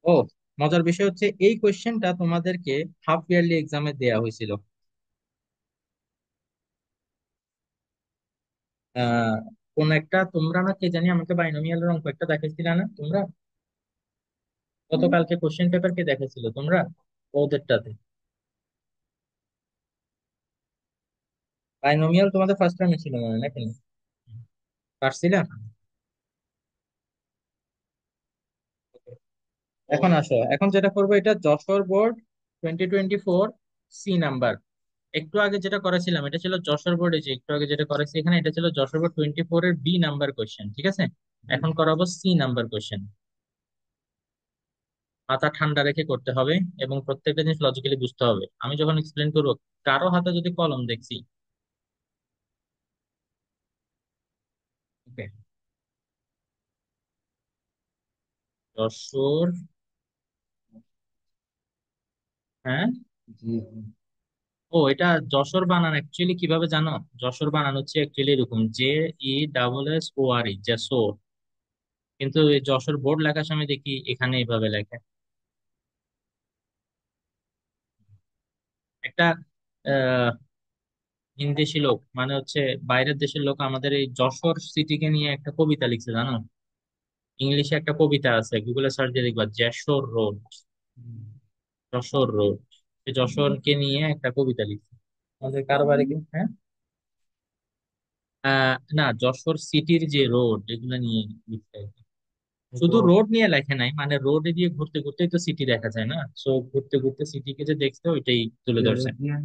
ও, মজার বিষয় হচ্ছে এই কোয়েশ্চেনটা তোমাদেরকে হাফ ইয়ারলি এক্সামে দেয়া হয়েছিল। আহ কোন একটা তোমরা না কে জানি আমাকে বাইনোমিয়ালের অঙ্ক একটা দেখাইছিল না তোমরা? গতকালকে কোশ্চেন পেপার কে দেখাইছিল তোমরা ওদেরটাতে? বাইনোমিয়াল তোমাদের ফার্স্ট টাইমে ছিল মনে হয় নাকি? পারছিলা? এখন আসো, এখন যেটা করবো এটা যশোর বোর্ড 2024 সি নাম্বার। একটু আগে যেটা করেছিলাম এটা ছিল যশোর বোর্ডে, যে একটু আগে যেটা করেছি এখানে এটা ছিল যশোর বোর্ড 24 এর বি নাম্বার কোশ্চেন, ঠিক আছে? এখন করাবো সি নাম্বার কোশ্চেন। মাথা ঠান্ডা রেখে করতে হবে এবং প্রত্যেকটা জিনিস লজিক্যালি বুঝতে হবে। আমি যখন এক্সপ্লেন করবো, কারো হাতে যদি কলম দেখছি, ওকে, যশোর, হ্যাঁ, জি ও এটা যশোর বানান অ্যাকচুয়ালি কিভাবে জানো? যশোর বানান হচ্ছে অ্যাকচুয়ালি এরকম, JESSOR, যশোর। কিন্তু এই যশোর বোর্ড লেখার সময় দেখি এখানে এইভাবে লেখে। একটা আহ ভিনদেশি লোক, মানে হচ্ছে বাইরের দেশের লোক, আমাদের এই যশোর সিটিকে নিয়ে একটা কবিতা লিখছে জানো? ইংলিশে একটা কবিতা আছে, গুগলে সার্চ দিয়ে দেখবা, যশোর রোড, যশোর রোড। যশোরকে নিয়ে একটা কবিতা লিখছে। আমাদের কারো বাড়ি কি, হ্যাঁ, না, যশোর সিটির যে রোড এগুলো নিয়ে লিখছে আর কি। শুধু রোড নিয়ে লেখে নাই, মানে রোডে দিয়ে ঘুরতে ঘুরতেই তো সিটি দেখা যায় না, সো ঘুরতে ঘুরতে সিটিকে যে দেখছে ওইটাই তুলে ধরছে। ইউরোপিয়ান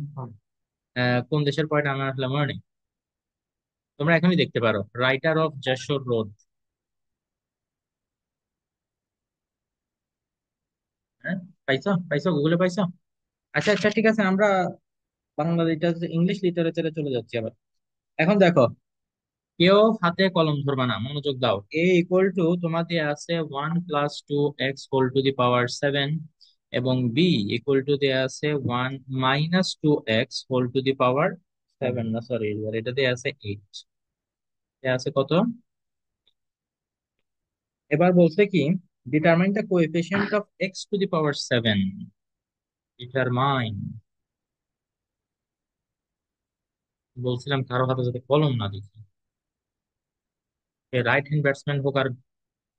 কোন দেশের পয়েন্ট আমার আসলে মনে নেই, তোমরা এখনই দেখতে পারো, রাইটার অফ যশোর রোড। হ্যাঁ, পাইছো পাইছো, গুগলে পাইছো? আচ্ছা আচ্ছা, ঠিক আছে, আমরা বাংলা লিটারেচার ইংলিশ লিটারেচারে চলে যাচ্ছি আবার। এখন দেখো, কেউ হাতে কলম ধরবা না, মনোযোগ দাও। এ ইকুয়াল টু তোমাদের আছে 1 + 2x whole to the power 7, এবং বি ইকুয়াল টু দেয়া আছে 1 - 2x whole to the power 7, না সরি, এটা দেয়া আছে 8, দেয়া আছে কত? এবার বলছে কি, determine the coefficient of x⁻⁷ determine. বলছিলাম কারো হাতে যাতে কলম না দেখি, রাইট হ্যান্ড ব্যাটসম্যান হোক আর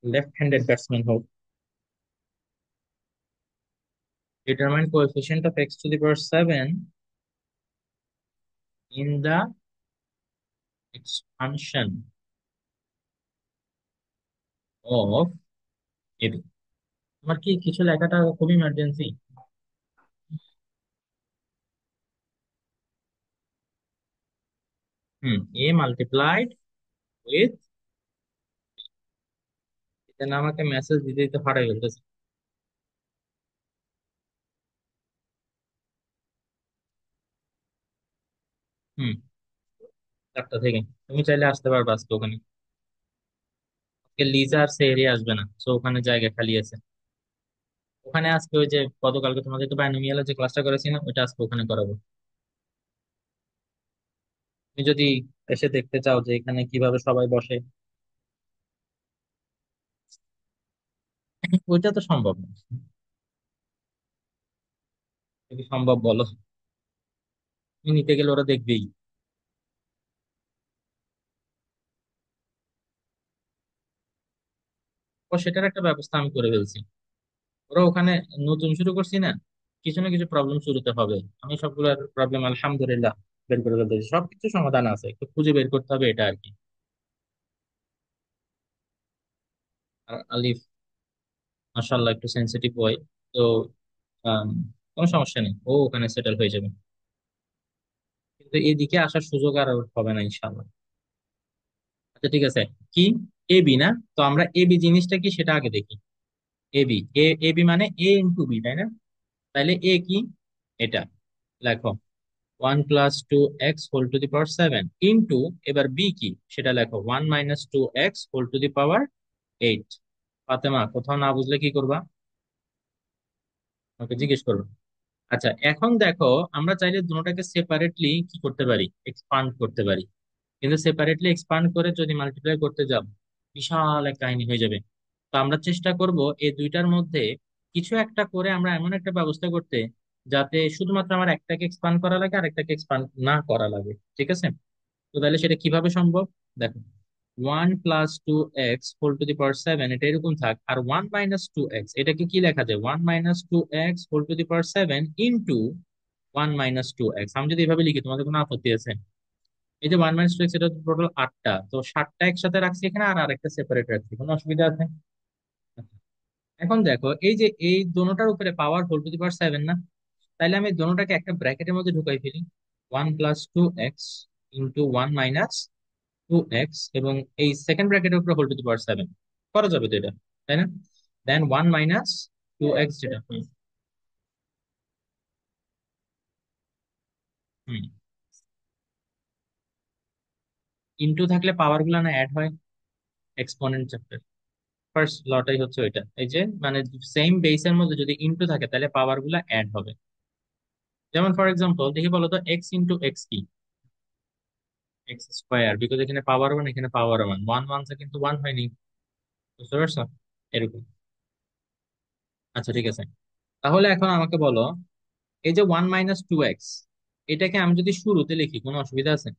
লেফট হ্যান্ডেড ব্যাটসম্যান হোক। Determine coefficient of x⁻⁷ in the expansion of AB। তোমার কি কিছু লেখাটা খুব ইমার্জেন্সি? A মাল্টিপ্লাইড উইথ, এটা না আমাকে মেসেজ দিতে দিতে ফাটাই ফেলতেছে। হুম, 4টা থেকে তুমি চাইলে আসতে পারবে আজকে ওখানে। আজকে লিজা আর সেরি আসবে না, তো ওখানে জায়গা খালি আছে। ওখানে আজকে ওই যে গতকালকে তোমাদের তো বাইনোমিয়ালের যে ক্লাসটা করেছি না, ওইটা আজকে ওখানে করাবো। তুমি যদি এসে দেখতে চাও যে এখানে কিভাবে সবাই বসে, ওইটা তো সম্ভব না। যদি সম্ভব বলো, তুমি নিতে গেলে ওরা দেখবেই। ও সেটার একটা ব্যবস্থা আমি করে ফেলছি। ওরা ওখানে নতুন শুরু করছি না, কিছু না কিছু প্রবলেম শুরুতে হবে। আমি সবগুলোর প্রবলেম আলহামদুলিল্লাহ বের করে ফেলতেছি, সবকিছু সমাধান আছে, একটু খুঁজে বের করতে হবে এটা আর কি। আর আলিফ মাশাআল্লাহ একটু সেন্সিটিভ হয়, তো আম, কোনো সমস্যা নেই, ও ওখানে সেটেল হয়ে যাবে। কিন্তু এদিকে আসার সুযোগ আর ওর হবে না ইনশাআল্লাহ। আচ্ছা ঠিক আছে, কি এবি না? তো আমরা এবি জিনিসটা কি সেটা আগে দেখি। এবি, এবি মানে A × B, তাই না? তাইলে এ কি? এটা লেখো, 1 + 2x whole to the power 7 into, এবার বি কি সেটা লেখো, 1 - 2x whole to the power 8। Fatema, কোথাও না বুঝলে কি করবা? ওকে জিজ্ঞেস করবো। আচ্ছা এখন দেখো, আমরা চাইলে দুটোটাকে সেপারেটলি কি করতে পারি, এক্সপান্ড করতে পারি। কিন্তু সেপারেটলি এক্সপান্ড করে যদি মাল্টিপ্লাই করতে যাও, বিশাল এক কাহিনী হয়ে যাবে। তো আমরা চেষ্টা করব এই দুইটার মধ্যে কিছু একটা করে আমরা এমন একটা ব্যবস্থা করতে যাতে শুধুমাত্র আমার একটাকে এক্সপান্ড করা লাগে আর একটাকে এক্সপান্ড না করা লাগে, ঠিক আছে? তো তাহলে সেটা কিভাবে সম্ভব? দেখো, 1 + 2x whole to the power 7 এটা এরকম থাক, আর 1 - 2x এটাকে কি লেখা যায়? 1 - 2x whole to the power 7 into 1 - 2x। আমি যদি এভাবে লিখি তোমাদের কোনো আপত্তি আছে? এই যে 1 - 2x এটা টোটাল 8টা, তো 7টা একসাথে রাখছি এখানে আর আরেকটা সেপারেট রাখছি, কোনো অসুবিধা আছে? এখন দেখো, এই যে এই দোনোটার উপরে পাওয়ার হোল টু দি পাওয়ার 7 না, তাইলে আমি দোনোটাকে একটা ব্র্যাকেটের মধ্যে ঢুকাই ফেলি। 1 + 2x ইন্টু 1 - 2x, এবং এই সেকেন্ড ব্র্যাকেটের উপরে হোল টু দি পাওয়ার 7 করা যাবে তো এটা, তাই না? দেন 1 - 2x যেটা, হুম, ইন্টু থাকলে পাওয়ার গুলো না অ্যাড হয় এক্সপোনেন্ট চ্যাপ্টার। ফার্স্ট লটাই হচ্ছে ওইটা, এই যে মানে সেম বেসের মধ্যে যদি ইন্টু থাকে তাহলে পাওয়ার গুলা অ্যাড হবে। যেমন ফর এক্সাম্পল দেখি বলো তো, এক্স ইন্টু এক্স কি? এক্স স্কোয়ার, বিকজ এখানে পাওয়ার ওয়ান এখানে পাওয়ার ওয়ান, ওয়ান ওয়ান কিন্তু ওয়ান হয়নি, বুঝতে পারছো? এরকম। আচ্ছা ঠিক আছে, তাহলে এখন আমাকে বলো, এই যে 1 - 2x এটাকে আমি যদি শুরুতে লিখি কোনো অসুবিধা আছে?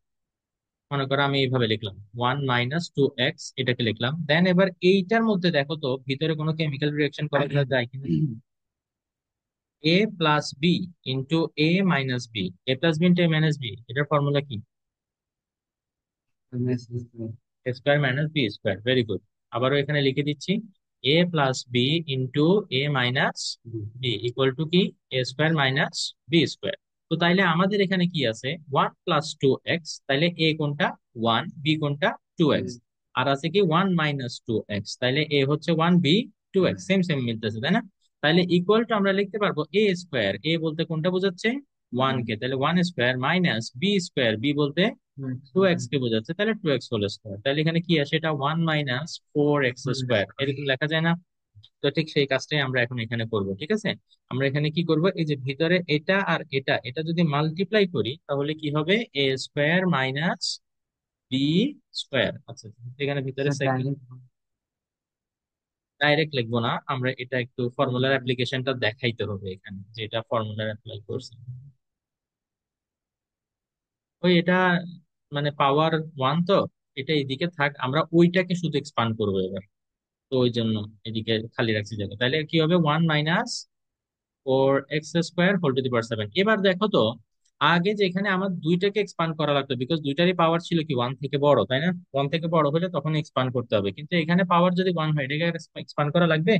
মনে করো আমি এইভাবে লিখলাম 1 - 2x, এটাকে লিখলাম, দেন এবার এইটার মধ্যে দেখো তো ভিতরে কোনো কেমিক্যাল রিয়াকশন করা যায় কিনা। a + b into a - b, a + b into a - b, এটার ফর্মুলা কি? a² - b²। Very good. আবারও এখানে লিখে দিচ্ছি, a + b into a - b equal to কি? a² - b²। তো তাইলে আমাদের এখানে কি আছে? 1 + 2x, তাইলে a কোনটা? 1, b কোনটা? 2x। আর আছে কি 1 - 2x, তাইলে a হচ্ছে 1, b 2x, সেম সেম মিলতেছে, তাই না? তাইলে ইকুয়াল টু আমরা লিখতে পারবো a², a বলতে কোনটা বোঝাচ্ছে? 1 কে, তাহলে 1² - b², b বলতে 2x কে বোঝাচ্ছে, তাহলে 2x হোল স্কোয়ার। তাহলে এখানে কি আসে? এটা 1 - 4x², এরকম লেখা যায় না? তো ঠিক সেই কাজটাই আমরা এখন এখানে করব, ঠিক আছে? আমরা এখানে কি করব, এই যে ভিতরে এটা আর এটা এটা যদি মাল্টিপ্লাই করি তাহলে কি হবে? a² - b²। আচ্ছা, এখানে ভিতরে সেকেন্ড ডাইরেক্ট লিখবো না, আমরা এটা একটু ফর্মুলার অ্যাপ্লিকেশনটা দেখাইতে হবে এখানে, যে এটা ফর্মুলার অ্যাপ্লাই করছি। ওই এটা মানে পাওয়ার ওয়ান তো, এটা এদিকে থাক, আমরা ওইটাকে শুধু এক্সপান্ড করবো এবার। তো ওই জন্য এদিকে খালি রাখছি জায়গা। তাহলে কি হবে? 1 - 4x² whole to the power 7। এবার দেখো তো, আগে যেখানে আমার দুইটাকে এক্সপান্ড করা লাগতো, বিকজ দুইটারই পাওয়ার ছিল কি ওয়ান থেকে বড়, তাই না? ওয়ান থেকে বড় হলে তখন এক্সপান্ড করতে হবে, কিন্তু এখানে পাওয়ার যদি ওয়ান হয় এটাকে এক্সপান্ড করা লাগবে।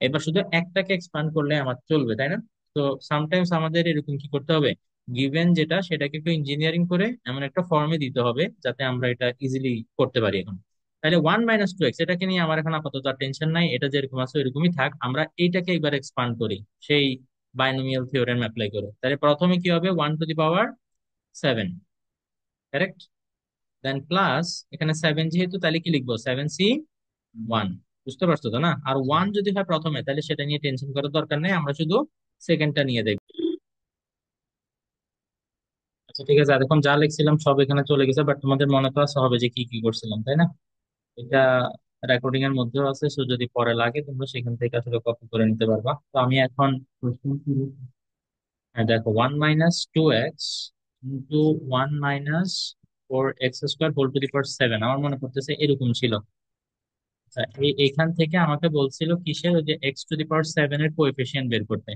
এবার শুধু একটাকে এক্সপান্ড করলে আমার চলবে, তাই না? তো সামটাইমস আমাদের এরকম কি করতে হবে, গিভেন যেটা সেটাকে একটু ইঞ্জিনিয়ারিং করে এমন একটা ফর্মে দিতে হবে যাতে আমরা এটা ইজিলি করতে পারি এখন। তাহলে 1 - 2x এটাকে নিয়ে আমার এখন আপাতত আর টেনশন নাই, এটা যেরকম আছে এরকমই থাক, আমরা এইটাকে একবার এক্সপান্ড করি সেই বাইনোমিয়াল থিওরেম অ্যাপ্লাই করে। তাহলে প্রথমে কি হবে? 1 to the power 7, correct? Then plus এখানে 7 যেহেতু, তাহলে কি লিখবো? 7c1। বুঝতে পারছো তো না? আর ওয়ান যদি হয় প্রথমে তাহলে সেটা নিয়ে টেনশন করার দরকার নেই, আমরা শুধু সেকেন্ডটা নিয়ে দেখবো। আচ্ছা ঠিক আছে, এতক্ষণ যা লিখছিলাম সব এখানে চলে গেছে, বাট তোমাদের মনে তো আছে হবে যে কি কি করছিলাম, তাই না? এটা রেকর্ডিং এর মধ্যেও আছে, সো যদি পরে লাগে তোমরা সেখান থেকে আসলে কপি করে নিতে পারবা। তো আমি এখন দেখো 1 - 2x into 1 - 4x² whole to the power 7, আমার মনে করতেছে এরকম ছিল। আচ্ছা, এখান থেকে আমাকে বলছিল কিসের? ওই যে x⁻⁷ এর কোএফিসিয়েন্ট বের করতে।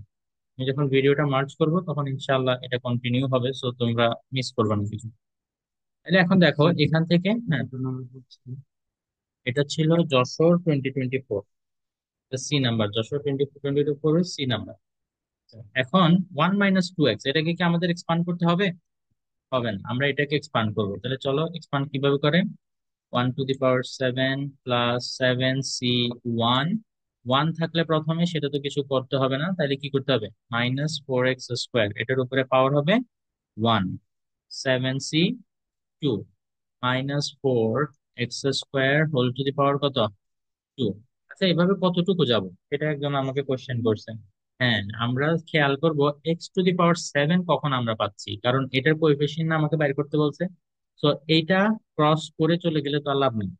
আমি যখন ভিডিওটা মার্চ করব তখন ইনশাআল্লাহ এটা কন্টিনিউ হবে, সো তোমরা মিস করবে না কিছু। তাহলে এখন দেখো এখান থেকে, হ্যাঁ, এটা ছিল Jessore 2024, C number, Jessore 2024 C number. এখন 1 - 2x এটাকে কি আমাদের এক্সপান্ড করতে হবে? হবে না, আমরা এটাকে এক্সপান্ড করবো। তাহলে চলো এক্সপান্ড কিভাবে করে। 1 to the power 7 plus 7c1, one থাকলে প্রথমে সেটা তো কিছু করতে হবে না, তাহলে কি করতে হবে? -4x², এটার উপরে পাওয়ার হবে 1, 7c2 -4x² whole to the power কত? 2। আচ্ছা, এভাবে কতটুকু যাব এটা একজন আমাকে কোশ্চেন করছেন। হ্যাঁ, আমরা খেয়াল করব x⁻⁷ কখন আমরা পাচ্ছি, কারণ এটার কোএফিসিয়েন্ট আমাকে বাইর করতে বলছে। তো এইটা ক্রস করে চলে গেলে তো আর লাভ নেই।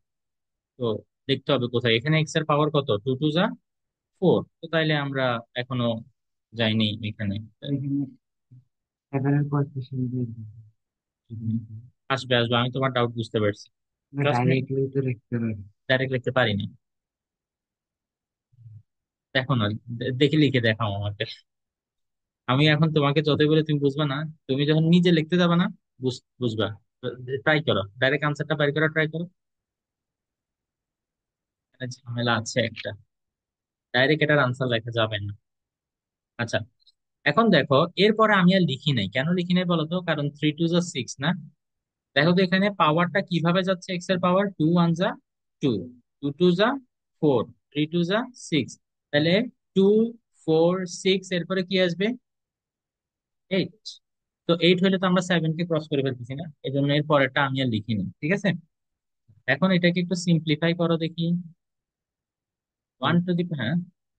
তো দেখতে হবে কোথায়, এখানে এক্স এর পাওয়ার কত? 2 2 যা ফোর, তো তাইলে আমরা এখনো যাইনি এখানে। এখানে 7 এর কোএফিসিয়েন্ট দিয়ে দিবো। আসবে আসবে, আমি তোমার ডাউট বুঝতে পারছি। আমরা ট্রাস্ট মি, ডাইরেক্টলি তো লিখতে পারি। ডাইরেক্ট লিখতে পারি না। দেখো না, দেখে লিখে দেখাও আমাকে। আমি এখন তোমাকে যতই বলে তুমি বুঝবা না। তুমি যখন নিজে লিখতে যাবে না, বুঝবা। ট্রাই করো, ডাইরেক্ট আনসারটা বের করা ট্রাই করো। এখানে ঝামেলা আছে একটা, ডাইরেক্ট এটার আনসার লেখা যাবে না। আচ্ছা, এখন দেখো, এরপরে আমি আর লিখি নাই, কেন লিখি নাই বলো তো? কারণ 3 2 যা 6 না। দেখো তো এখানে পাওয়ারটা কিভাবে যাচ্ছে, এক্স এর পাওয়ার 2 1 যা 2, 2 2 যা 4, 3 2 যা 6, তাহলে 2 4 6, এরপরে কি আসবে? 8। তো 8 হলে তো আমরা 7 কে ক্রস করে ফেলতেছি না, এই জন্য এর পরেরটা আমি আর লিখিনি, ঠিক আছে? এখন এটাকে একটু সিম্পলিফাই করো দেখি। ওয়ান টু দি, হ্যাঁ।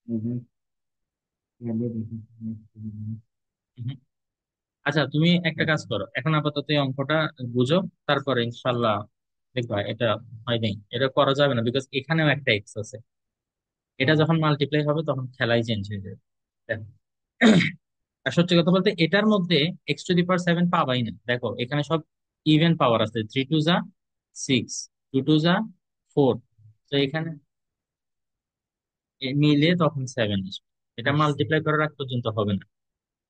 এবার এবার দেখি। হুম। আচ্ছা, তুমি একটা কাজ করো, এখন আপাতত এই অঙ্কটা বুঝো, তারপরে ইনশাল্লাহ দেখবা এটা হয় নাই, এটা করা যাবে না, বিকজ এখানেও একটা এক্স আছে। এটা যখন মাল্টিপ্লাই হবে তখন খেলাই চেঞ্জ হয়ে যাবে। দেখো, আর সত্যি কথা বলতে এটার মধ্যে x⁻⁷ পাবাই না। দেখো এখানে সব ইভেন পাওয়ার আছে, 3 2 যা 6, 2 2 যা 4। তো এখানে মিলে তখন 7 আসবে, এটা আচ্ছা, মাল্টিপ্লাই করার আগ পর্যন্ত হবে না।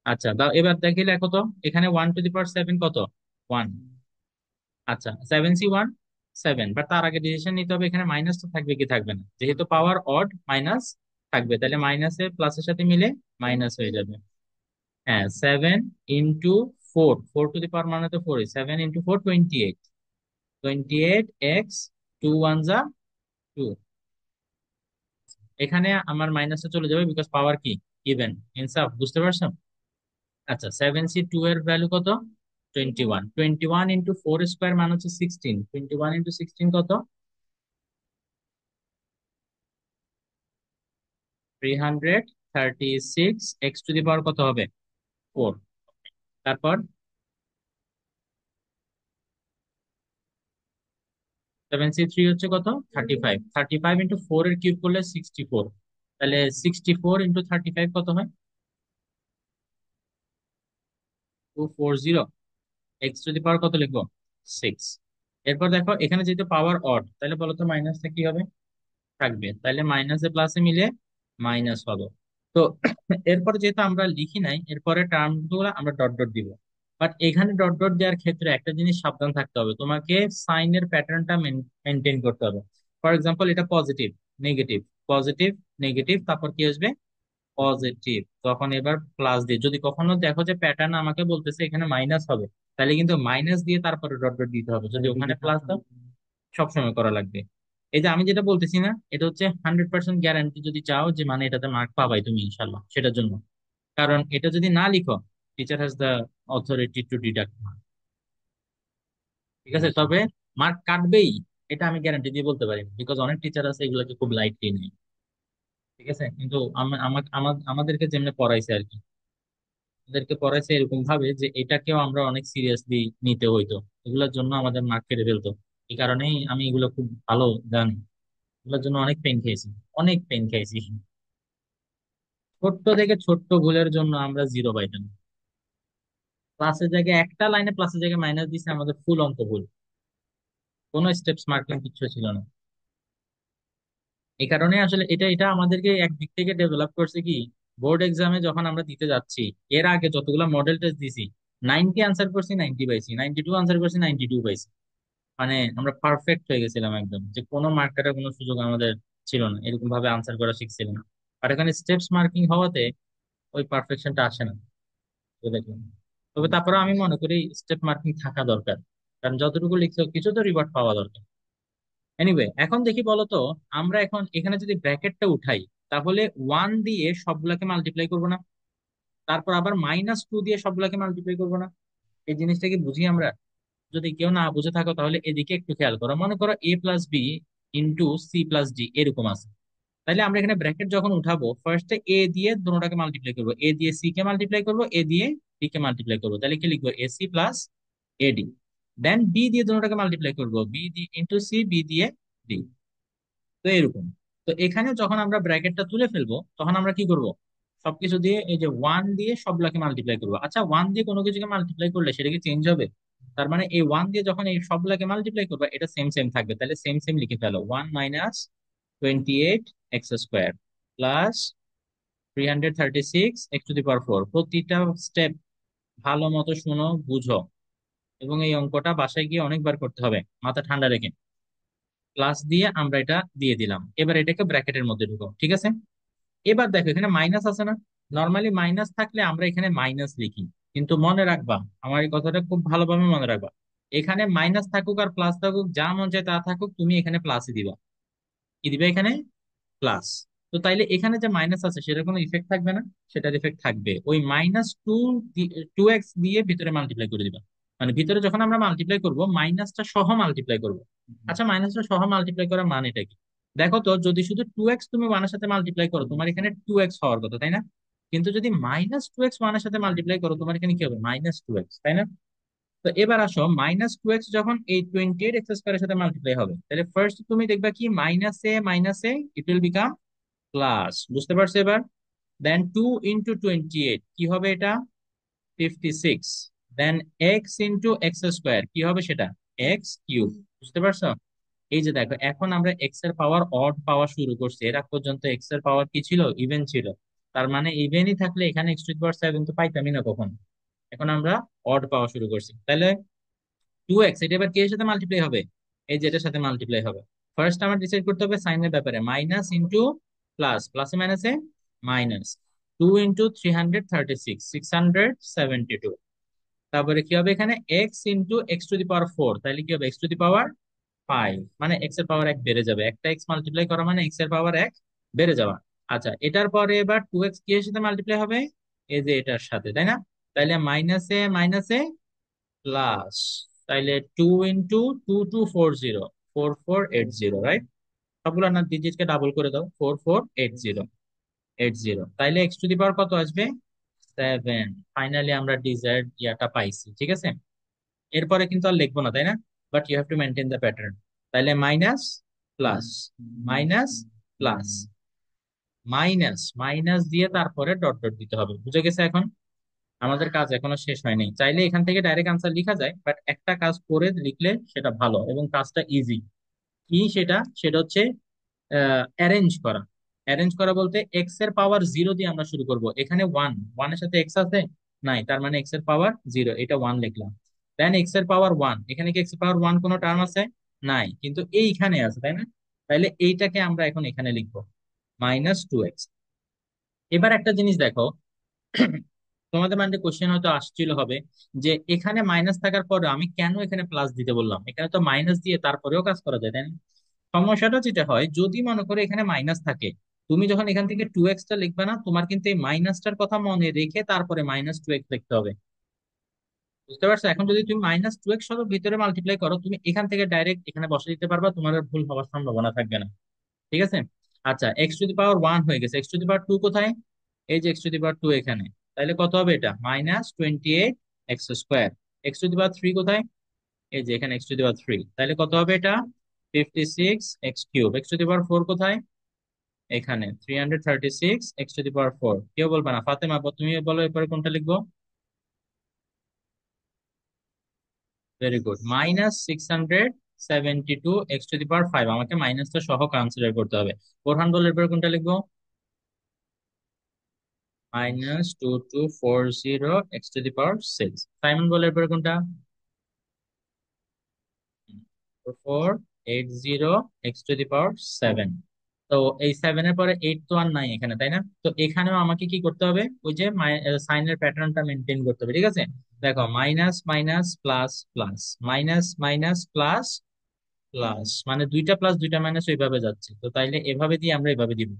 আচ্ছা দাও, এবার দেখি লেখো তো, এখানে 1⁻⁷ কত? 1। আচ্ছা, 7c1 7, বাট তার আগে ডিসিশন নিতে হবে এখানে মাইনাস তো থাকবে কি থাকবে না, যেহেতু পাওয়ার অড মাইনাস থাকবে, তাহলে মাইনাসে প্লাসের সাথে মিলে মাইনাস হয়ে যাবে। হ্যাঁ, 7 × 4, 4 টু দি পাওয়ার মানে তো 4, 7 × 4 28, 28 x, 2 1 যা 2। এখানে আমার মাইনাসে চলে যাবে, বিকজ পাওয়ার কি ইভেন। ইনসাফ, বুঝতে পারছো? আচ্ছা, 7c2 এর ভ্যালু কত? 21, 21 × 4 স্কোয়ার মানে হচ্ছে 16, 21 × 16 কত? 336, x⁻⁴ কত হবে? 4। তারপর 7c3 হচ্ছে কত? 35, 35 × 4 এর কিউব করলে 64, তাহলে 64 × 35 কত হয়? 240। x⁻⁴ কত লিখবো? 6। এরপর দেখো এখানে যেহেতু পাওয়ার অড, তাহলে বলো তো মাইনাসটা কি হবে? থাকবে, তাহলে মাইনাসে প্লাসে মিলে মাইনাস হবে। তো এরপর যেহেতু আমরা লিখি নাই, এরপরে টার্ম গুলো আমরা ডট ডট দিব। বাট এখানে ডট ডট দেওয়ার ক্ষেত্রে একটা জিনিস সাবধান থাকতে হবে, তোমাকে সাইনের প্যাটার্নটা মেনটেন করতে হবে। ফর এক্সাম্পল, এটা পজিটিভ, নেগেটিভ, পজিটিভ, নেগেটিভ, তারপর কি আসবে? পজিটিভ। তখন এবার প্লাস দিয়ে, যদি কখনো দেখো যে প্যাটার্ন আমাকে বলতেছে এখানে মাইনাস হবে, তাহলে কিন্তু মাইনাস দিয়ে তারপরে ডট ডট দিতে হবে, যদি ওখানে প্লাস দাও সবসময় করা লাগবে। এই যে আমি যেটা বলতেছি না, এটা হচ্ছে 100% গ্যারান্টি, যদি চাও যে মানে এটাতে মার্ক পাবাই তুমি ইনশাল্লাহ সেটার জন্য। কারণ এটা যদি না লিখো, teacher has the authority two deduct mark, ঠিক আছে? তবে মার্ক কাটবেই, এটা আমি গ্যারান্টি দিয়ে বলতে পারি, বিকজ অনেক টিচার আছে এগুলোকে খুব লাইটলি নেয়, ঠিক আছে? কিন্তু আমাদেরকে যেমনি পড়াইছে আর কি, আমাদেরকে পড়াইছে এরকম ভাবে যে এটাকেও আমরা অনেক সিরিয়াসলি নিতে হইতো, এগুলোর জন্য আমাদের মার্ক কেটে ফেলতো। এই কারণেই আমি এগুলো খুব ভালো জানি, এগুলোর জন্য অনেক পেন খেয়েছি, অনেক পেন খেয়েছি। ছোট্ট থেকে ছোট্ট ভুলের জন্য আমরা 0 পাইতাম, প্লাসের জায়গায় একটা লাইনে প্লাসের জায়গায় মাইনাস দিছে, আমাদের ফুল অঙ্ক ভুল, কোনো স্টেপস মার্কিং কিছু ছিল না। এই কারণে আসলে এটা এটা আমাদেরকে একদিক থেকে ডেভেলপ করছে কি, বোর্ড এক্সামে যখন আমরা দিতে যাচ্ছি, এর আগে যতগুলো মডেল টেস্ট দিছি, 90 আনসার করছি 90 পাইছি, 92 আনসার করছি 92 পাইছি। মানে আমরা পারফেক্ট হয়ে গেছিলাম একদম, যে কোনো মার্ক কাটার কোনো সুযোগ আমাদের ছিল না, এরকম ভাবে আনসার করা শিখছিলাম। আর এখানে স্টেপস মার্কিং হওয়াতে ওই পারফেকশনটা আসে না, তো দেখলাম। তবে তারপরে আমি মনে করি স্টেপ মার্কিং থাকা দরকার, কারণ যতটুকু লিখছো কিছু তো রিওয়ার্ড পাওয়া দরকার। এনিওয়ে, এখন দেখি বলো তো, আমরা এখন এখানে যদি ব্র্যাকেটটা উঠাই, তাহলে 1 দিয়ে সবগুলাকে মাল্টিপ্লাই করবো না? তারপর আবার -2 দিয়ে সবগুলাকে মাল্টিপ্লাই করবো না? এই জিনিসটা কি বুঝি আমরা? যদি কেউ না বুঝে থাকো তাহলে এদিকে একটু খেয়াল করো, মনে করো a+b × c+d এরকম আছে। তাহলে আমরা এখানে ব্র্যাকেট যখন উঠাবো, ফার্স্টে এ দিয়ে দুটোটাকে মাল্টিপ্লাই করবো, এ দিয়ে সি কে মাল্টিপ্লাই করবো, এ দিয়ে ডি কে মাল্টিপ্লাই করবো, তাহলে কি লিখবো? ac+ad। দেন বি দিয়ে দুটোটাকে মাল্টিপ্লাই করবো, বি দিয়ে ইন্টু সি, বি দিয়ে ডি। তো এরকম, তো এখানে যখন আমরা ব্র্যাকেটটা তুলে ফেলবো তখন আমরা কি করব, সবকিছু দিয়ে এই যে ওয়ান দিয়ে সবগুলাকে মাল্টিপ্লাই করবো। আচ্ছা, ওয়ান দিয়ে কোনো কিছুকে মাল্টিপ্লাই করলে সেটা কি চেঞ্জ হবে? তার মানে এই ওয়ান দিয়ে যখন এই সবগুলাকে মাল্টিপ্লাই করবে এটা সেম সেম থাকবে, তাহলে সেম সেম লিখে ফেলো, 1 - 28 x² প্লাস 336 x⁴। প্রতিটা স্টেপ ভালো মতো শুনো, বুঝো, এবং এই অঙ্কটা বাসায় গিয়ে অনেকবার করতে হবে মাথা ঠান্ডা রেখে। প্লাস দিয়ে আমরা এটা দিয়ে দিলাম, এবার এটাকে ব্র্যাকেটের মধ্যে ঢুকো, ঠিক আছে? এবার দেখো এখানে মাইনাস আছে না, নর্মালি মাইনাস থাকলে আমরা এখানে মাইনাস লিখি, কিন্তু মনে রাখবা, আমার এই কথাটা খুব ভালোভাবে মনে রাখবা, এখানে মাইনাস থাকুক আর প্লাস থাকুক, যা মন চায় তা থাকুক, তুমি এখানে প্লাসই দিবা। কি দিবে এখানে? প্লাস। তো তাইলে এখানে যে মাইনাস আছে সেটার কোনো ইফেক্ট থাকবে না? সেটার ইফেক্ট থাকবে, ওই -2x দিয়ে ভিতরে মাল্টিপ্লাই করে দিবা। মানে ভিতরে যখন আমরা মাল্টিপ্লাই করব মাইনাসটা সহ মাল্টিপ্লাই করব। আচ্ছা, মাইনাসটা সহ মাল্টিপ্লাই করার মানেটা কি? দেখো তো, যদি শুধু 2x তুমি ওয়ানের সাথে মাল্টিপ্লাই করো তোমার এখানে 2x হওয়ার কথা, তাই না? কিন্তু যদি -2x ওয়ানের সাথে মাল্টিপ্লাই করো তোমার এখানে কি হবে? -2x, তাই না? তো এবার আসো, -2x যখন এই 28 x² এর সাথে মাল্টিপ্লাই হবে, তাহলে ফার্স্ট তুমি দেখবা কি, মাইনাসে ইট উইল বিকাম প্লাস। বুঝতে পারছো এবার? দেন 2 × 28 কি হবে এটা? 56। দেন x × x², কি হবে সেটা? x³ বুঝতে পারছো? এই যে দেখো, এখন আমরা এক্স এর পাওয়ার অড পাওয়া শুরু করছি, এর আগ পর্যন্ত এক্স এর পাওয়ার কি ছিল? ইভেন ছিল। তার মানে ইভেনই থাকলে এখানে x⁴ তো পাইতামই না কখন। এখন আমরা অড পাওয়া শুরু করছি, তাহলে 2x এটা এবার কি এর সাথে মাল্টিপ্লাই হবে? এই যে এটার সাথে মাল্টিপ্লাই হবে। ফার্স্ট আমার ডিসাইড করতে হবে সাইনের ব্যাপারে, মাইনাস ইন্টু প্লাস, প্লাসে মাইনাসে মাইনাস, 2 × 336, 672। তারপরে কি হবে এখানে? x × x⁴, তাহলে কি হবে? x⁵, মানে x এর পাওয়ার 1 বেড়ে যাবে, একটা x মাল্টিপ্লাই করা মানে x এর পাওয়ার 1 বেড়ে যাওয়া। আচ্ছা, এটার পরে এবার 2x কি এর সাথে মাল্টিপ্লাই হবে? এই যে এটার সাথে, তাই না? তাইলে মাইনাসে মাইনাসে প্লাস, তাইলে 2 × 2 = 4480, সবগুলো না ডিজিটকে ডাবল করে দাও, 4480। তাইলে x⁴ কত আসবে? 7। ফাইনালি আমরা ডিজায়ার্ড ইয়াটা পাইছি, ঠিক আছে? এরপরে কিন্তু আর লিখবো না, তাই না? But you have to maintain the pattern. তাইলে minus plus, minus plus, minus minus দিয়ে তারপরে ডট ডট দিতে হবে। বুঝে গেছে এখন? আমাদের কাজ এখনো শেষ হয়নি, চাইলে এখান থেকে ডাইরেক্ট আনসার লিখা যায়, বাট একটা কাজ করে লিখলে সেটা ভালো এবং কাজটা ইজি। কি সেটা? সেটা হচ্ছে অ্যারেঞ্জ করা। অ্যারেঞ্জ করা বলতে এক্স এর পাওয়ার 0 দিয়ে আমরা শুরু করব। এখানে ওয়ানের সাথে এক্স আছে? নাই, তার মানে এক্স এর পাওয়ার 0, এটা 1 লিখলাম। দেন এক্স এর পাওয়ার 1, এখানে কি এক্স এর পাওয়ার 1 কোনো টার্ম আছে? নাই, কিন্তু এইখানে আছে, তাই না? তাইলে এইটাকে আমরা এখন এখানে লিখবো, -2x। এবার একটা জিনিস দেখো, তোমাদের মাইন্ডে কোশ্চেন হয়তো আসছিল হবে যে এখানে মাইনাস থাকার পরে আমি কেন এখানে প্লাস দিতে বললাম, এখানে তো মাইনাস দিয়ে তারপরেও কাজ করা যায়, তাই না? সমস্যাটা যেটা হয়, যদি মনে করো এখানে মাইনাস থাকে, তুমি যখন এখান থেকে 2x লিখবে না, তোমার কিন্তু এই মাইনাসটার কথা মনে রেখে তারপরে -2x লিখতে হবে। বুঝতে পারছো? এখন যদি তুমি -2x সহ ভিতরে মাল্টিপ্লাই করো, তুমি এখান থেকে ডাইরেক্ট এখানে বসে দিতে পারবা, তোমার আর ভুল হওয়ার সম্ভাবনা থাকবে না, ঠিক আছে? আচ্ছা, x⁴ হয়ে গেছে, x⁴ কোথায়? এই যে x⁴ এখানে। তাহলে কত হবে এটা? -28x²। x⁴ কোথায়? এই যে এখানে x⁴। তাহলে কত হবে এটা? 56x³ x⁴ কোথায়? এখানে 336x⁴। কেউ বলবে না? ফাতেমা, তুমি বলো এরপরে কোনটা লিখবো? Very good, -672x⁵। আমাকে মাইনাসটা সহ কনসিডার করতে হবে। বোরহান বলো এরপরে কোনটা লিখবো? -2240x⁶। সাইমন বলো এরপরে কোনটা? 4480x⁷। তো এই 7 এর পরে 8 তো আর নাই এখানে, তাই না? তো এখানেও আমাকে কি করতে হবে? ওই যে সাইনের প্যাটার্নটা মেনটেন করতে হবে, ঠিক আছে? দেখো, minus minus plus plus, minus minus plus plus, মানে দুইটা প্লাস দুইটা মাইনাস ওইভাবে যাচ্ছে, তো তাইলে এভাবে দিয়ে আমরা এভাবে দিব।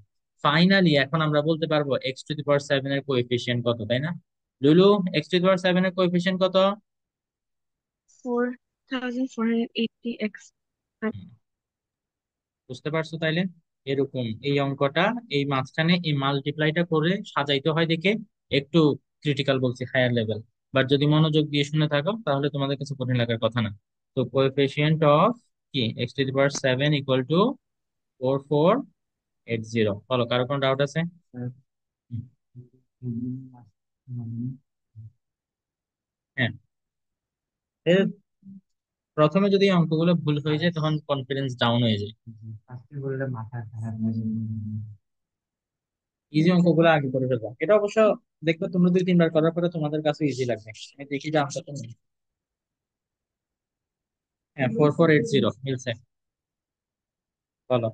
ফাইনালি এখন আমরা বলতে পারবো x⁴ এর কোএফিসিয়েন্ট কত, তাই না? লুলু, x⁴ এর কোএফিসিয়েন্ট কত? 4480x। বুঝতে পারছো তাইলে? এরকম এই অঙ্কটা, এই মাঝখানে এই মাল্টিপ্লাইটা করে সাজাইতে হয় দেখে একটু ক্রিটিক্যাল বলছি, হায়ার লেভেল। বাট যদি মনোযোগ দিয়ে শুনে থাকো তাহলে তোমাদের কাছে কঠিন লাগার কথা না। তো কোএফিসিয়েন্ট অফ কি x⁴ = 44 80, বলো কারো কোনো ডাউট আছে? হুম, হ্যাঁ। এ, প্রথমে যদি অঙ্কগুলো ভুল হয়ে যায় তখন কনফিডেন্স ডাউন হয়ে যায়। ফার্স্টে বললে মাথা খারাপ হয়ে যাবে। ইজি অঙ্কগুলো আগে করে ফেলবা, এটা অবশ্য দেখবে তোমরা 2-3 বার করার পরে তোমাদের কাছে ইজি লাগবে। আমি দেখি যে আনসারটা নেই। হ্যাঁ, 4480 মিলছে। বলো।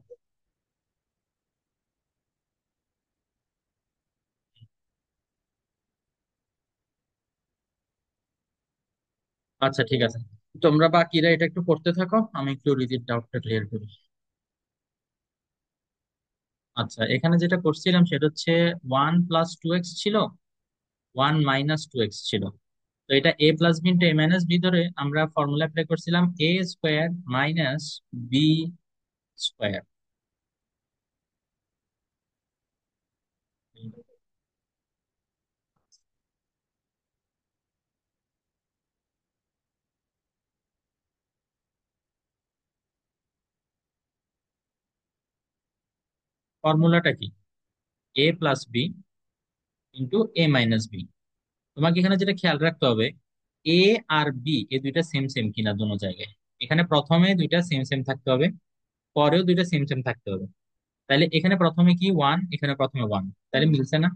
আচ্ছা ঠিক আছে, তোমরা বাকিরা এটা একটু করতে থাকো, আমি একটু রিদির ডাউটটা ক্লিয়ার করি। আচ্ছা, এখানে যেটা করছিলাম সেটা হচ্ছে 1 + 2x ছিল, 1 - 2x ছিল। তো এটা a+b × a - b ধরে আমরা ফর্মুলা অ্যাপ্লাই করছিলাম a² - b²। ফর্মুলাটা কি? a+b × a - b। তোমাকে এখানে যেটা খেয়াল রাখতে হবে, এ আর বি এই দুইটা সেম সেম কিনা দুটো জায়গায়। এখানে প্রথমে দুইটা সেম সেম থাকতে হবে, পরেও দুইটা সেম সেম থাকতে হবে। তাহলে এখানে প্রথমে কি 1, এখানে প্রথমে 1, তাহলে মিলছে না?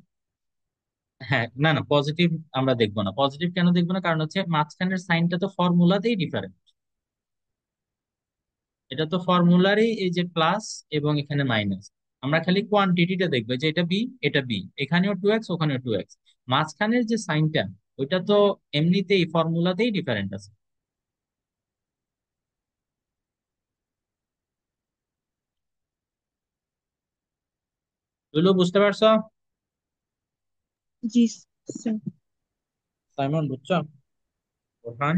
হ্যাঁ, না না, পজিটিভ আমরা দেখবো না। পজিটিভ কেন দেখবো না, কারণ হচ্ছে মাঝখানের সাইনটা তো ফর্মুলাতেই ডিফারেন্ট। এটা তো ফর্মুলারই এই যে প্লাস এবং এখানে মাইনাস। আমরা খালি কোয়ান্টিটিটা দেখবো যে এটা বি, এটা বি, এখানেও 2x, ওখানেও 2x। মাঝখানের যে সাইনটা, ওইটা তো এমনিতেই ফর্মুলাতেই ডিফারেন্ট আছে। বুঝলো, বুঝতে পারছো? জি স্যার। সাইমন বুঝছো? ওরহান,